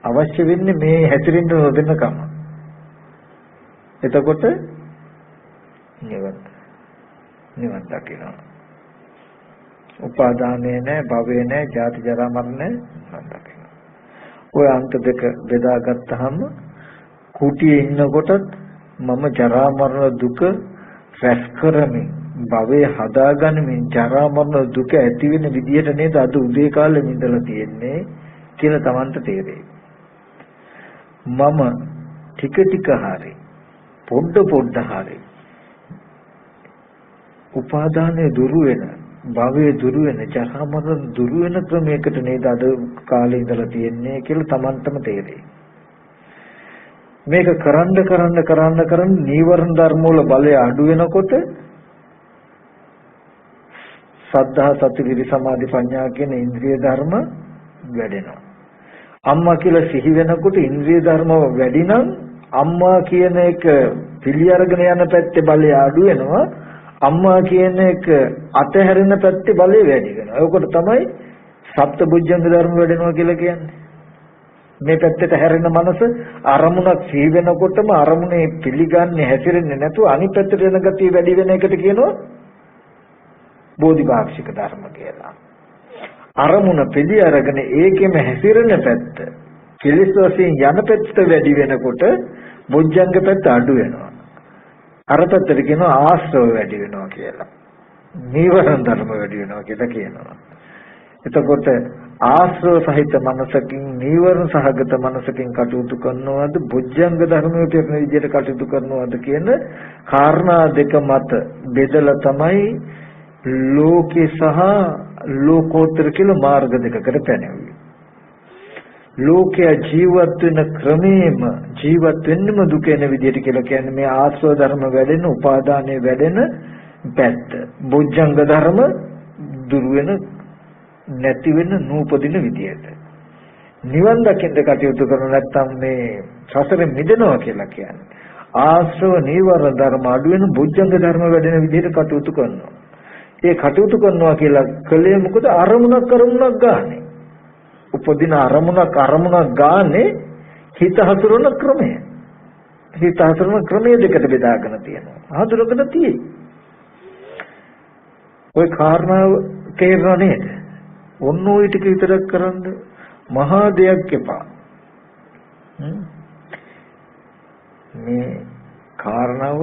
අවශ්‍ය වෙන්නේ මේ හැතිරෙන්න නොදෙන්නකම. එතකොට නිවන් දකිනවා. උපාදානේ නැහැ, භවේ නැහැ, ජාති ජරා මරණ නිවන් දකිනවා. ඔය අන්ත දෙක බෙදාගත්තාම කුටියේ ඉන්නකොට මම ජරා මරණ දුක රැස් කරමින් භවයේ හදාගනිමින් ජරා මරණ දුක ඇති වෙන විදියට නේද අද උදේ කාලේ ඉඳලා තියෙන්නේ කියලා Tamanට තේරෙයි. මම ටික ටික හරි පොඩ හරි උපාදානයේ දුරු වෙන භවයේ දුරු වෙන ජරා මරණ දුරු වෙන ක්‍රමයකට නේද අද කාලේ ඉඳලා තියෙන්නේ කියලා Tamanටම තේරෙයි. මේක කරන්න නීවරණ ධර්ම වල බලය අඩු වෙනකොට සද්ධා සති විරි සමාධි ප්‍රඥා කියන ඉන්ද්‍රිය ධර්ම වැඩෙනවා. අම්මා කියලා සිහි වෙනකොට ඉන්ද්‍රිය ධර්ම වැඩි නම් අම්මා කියන එක පිළි අරගෙන යන පැත්තේ බලය අඩු වෙනවා. අම්මා කියන එක අතහැරෙන පැත්තේ බලය වැඩි වෙනවා. ඒකට තමයි සප්තබුද්ධංග ධර්ම වැඩෙනවා කියලා කියන්නේ. මේ පැත්තට හැරෙන මනස අරමුණක් සිහි වෙනකොටම අරමුණේ පිළිගන්නේ හැසිරෙන්නේ නැතුව අනිත් පැත්තට යන ගතිය වැඩි වෙන එකට කියනවා බෝධිපාක්ෂික ධර්ම කියලා. අරමුණ පිළි අරගෙන ඒකෙම හැසිරෙන පැත්ත කෙලෙස් වශයෙන් යන පැත්ත වැඩි වෙනකොට බොජ්ජංග පැත්ත අඩු වෙනවා. අර පැත්තට කියනවා ආශ්‍රව වැඩි වෙනවා කියලා. නීවරණ ධර්ම වැඩි වෙනවා කියලා කියනවා. එතකොට ආශ්‍රව සහිත මනසකින් නීවරණ සහගත මනසකින් කටයුතු කරනවද බොජ්ජංග ධර්මයේ පිරෙන විදිහට කටයුතු කරනවද කියන කාරණා දෙක මත බෙදලා තමයි ලෝකේ සහ ලෝකෝත්තර කියලා මාර්ග දෙකකට පැනෙන්නේ. ලෝකයේ ජීවත් වෙන ක්‍රමේම ජීවත් වෙන්නම දුක එන විදිහට කියලා කියන්නේ මේ ආශ්‍රව ධර්ම වැඩෙන උපාදානයේ වැඩෙන පැත්ත. බොජ්ජංග ධර්ම දුර වෙන නැති වෙන නූපදින විදියට. නිවන් දකින්න කටයුතු කරන නැත්නම් මේ සසරෙ මිදෙනවා කියලා කියන්නේ. ආශ්‍රව නීවරණ ධර්ම අඩු වෙන බොජ්ජංග ධර්ම වැඩෙන විදිහට කටයුතු කරනවා. ඒ කටයුතු කරනවා කියලා කලේ මොකද අරමුණක් ගානේ. උපදින අරමුණක් ගානේ හිත හසුරන ක්‍රමය. හිත හසුරන ක්‍රමය දෙකට බෙදාගෙන තියෙනවා. හසුරගෙන තියෙයි. ওই කාරණාව තේරෙනව නේද? ඔන්න ওই ටික විතරක් කරන්න මහා දෙයක් එපා. මේ කාරණාව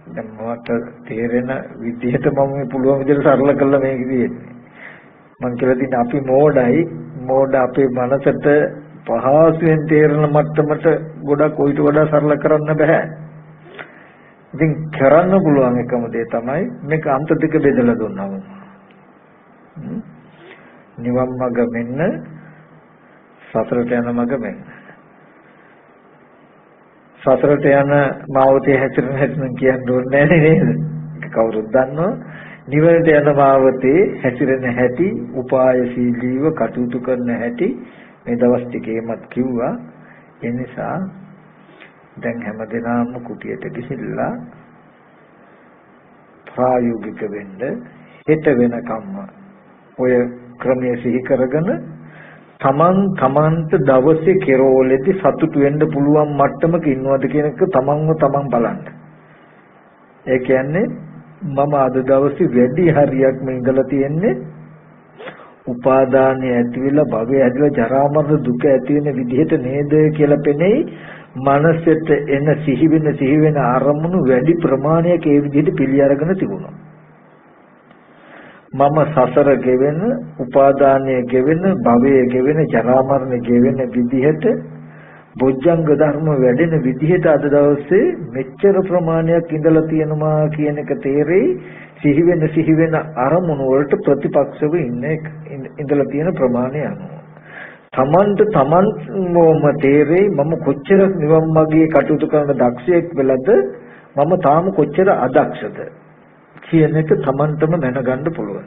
දැන් මට තේරෙන විදිහට මම මේ පුළුවන් විදිහට සරල කළා මේක කියන්නේ. මම කියලා තියෙන අපි මෝඩ අපේ මනසට පහසුවෙන් තේරෙන මට්ටමට ගොඩක් ඔයිට වඩා සරල කරන්න බෑ. ඉතින් කරන්න පුළුවන් එකම දේ තමයි මේක අන්ත දෙක බෙදලා දුන්නාම. නිවන් මඟ මෙන්න සතරට යන මඟ මෙන්න. සතරට යන මාවතේ හැසිරෙන කියන්න ඕනේ නේද? කවුරුත් දන්නවා. නිවනට යන මාවතේ හැසිරෙන හැටි, උපායශීලීව කටයුතු කරන හැටි මේ දවස් ටිකේමත් කිව්වා. ඒ නිසා දැන් හැමදෙනාම කුටියට ගිහිල්ලා ප්‍රායෝගික වෙන්න හෙට වෙනකම්ම ඔය ක්‍රමයේ සිහි කරගෙන තමන්ට දවසේ කෙරෝලෙදි සතුටු වෙන්න පුළුවන් මට්ටමක ඉන්නවද කියන එක තමන් බලන්න. ඒ කියන්නේ මම අද දවසේ වැඩි හරියක් මේ ඉඳලා තියෙන්නේ උපාදානය ඇති වෙලා භවය ඇදලා ජරා මරණ දුක ඇති වෙන විදිහට නේද කියලා පෙනෙයි. මනසෙට එන සිහි වෙන අරමුණු වැඩි ප්‍රමාණයක ඒ විදිහට පිළි අරගෙන තිබුණා. මම සසර ගෙවෙන උපාදානයේ ගෙවෙන භවයේ ගෙවෙන ජරා මරණ ගෙවෙන විදිහට බොජ්ජංග ධර්ම වැඩෙන විදිහට අද දවසේ මෙච්චර ප්‍රමාණයක් ඉඳලා තියෙනවා කියන එක තේරෙයි. සිහි වෙන අරමුණු වලට ප්‍රතිපක්ෂව ඉඳලා තියෙන ප්‍රමාණය අනුව තමන්ම තේරෙයි මම කොච්චර නිවන් මාර්ගයේ කටයුතු කරන දක්ෂයෙක් වෙලද මම තාම කොච්චර අදක්ෂද කියන එක තමන්ටම දැනගන්න පුළුවන්.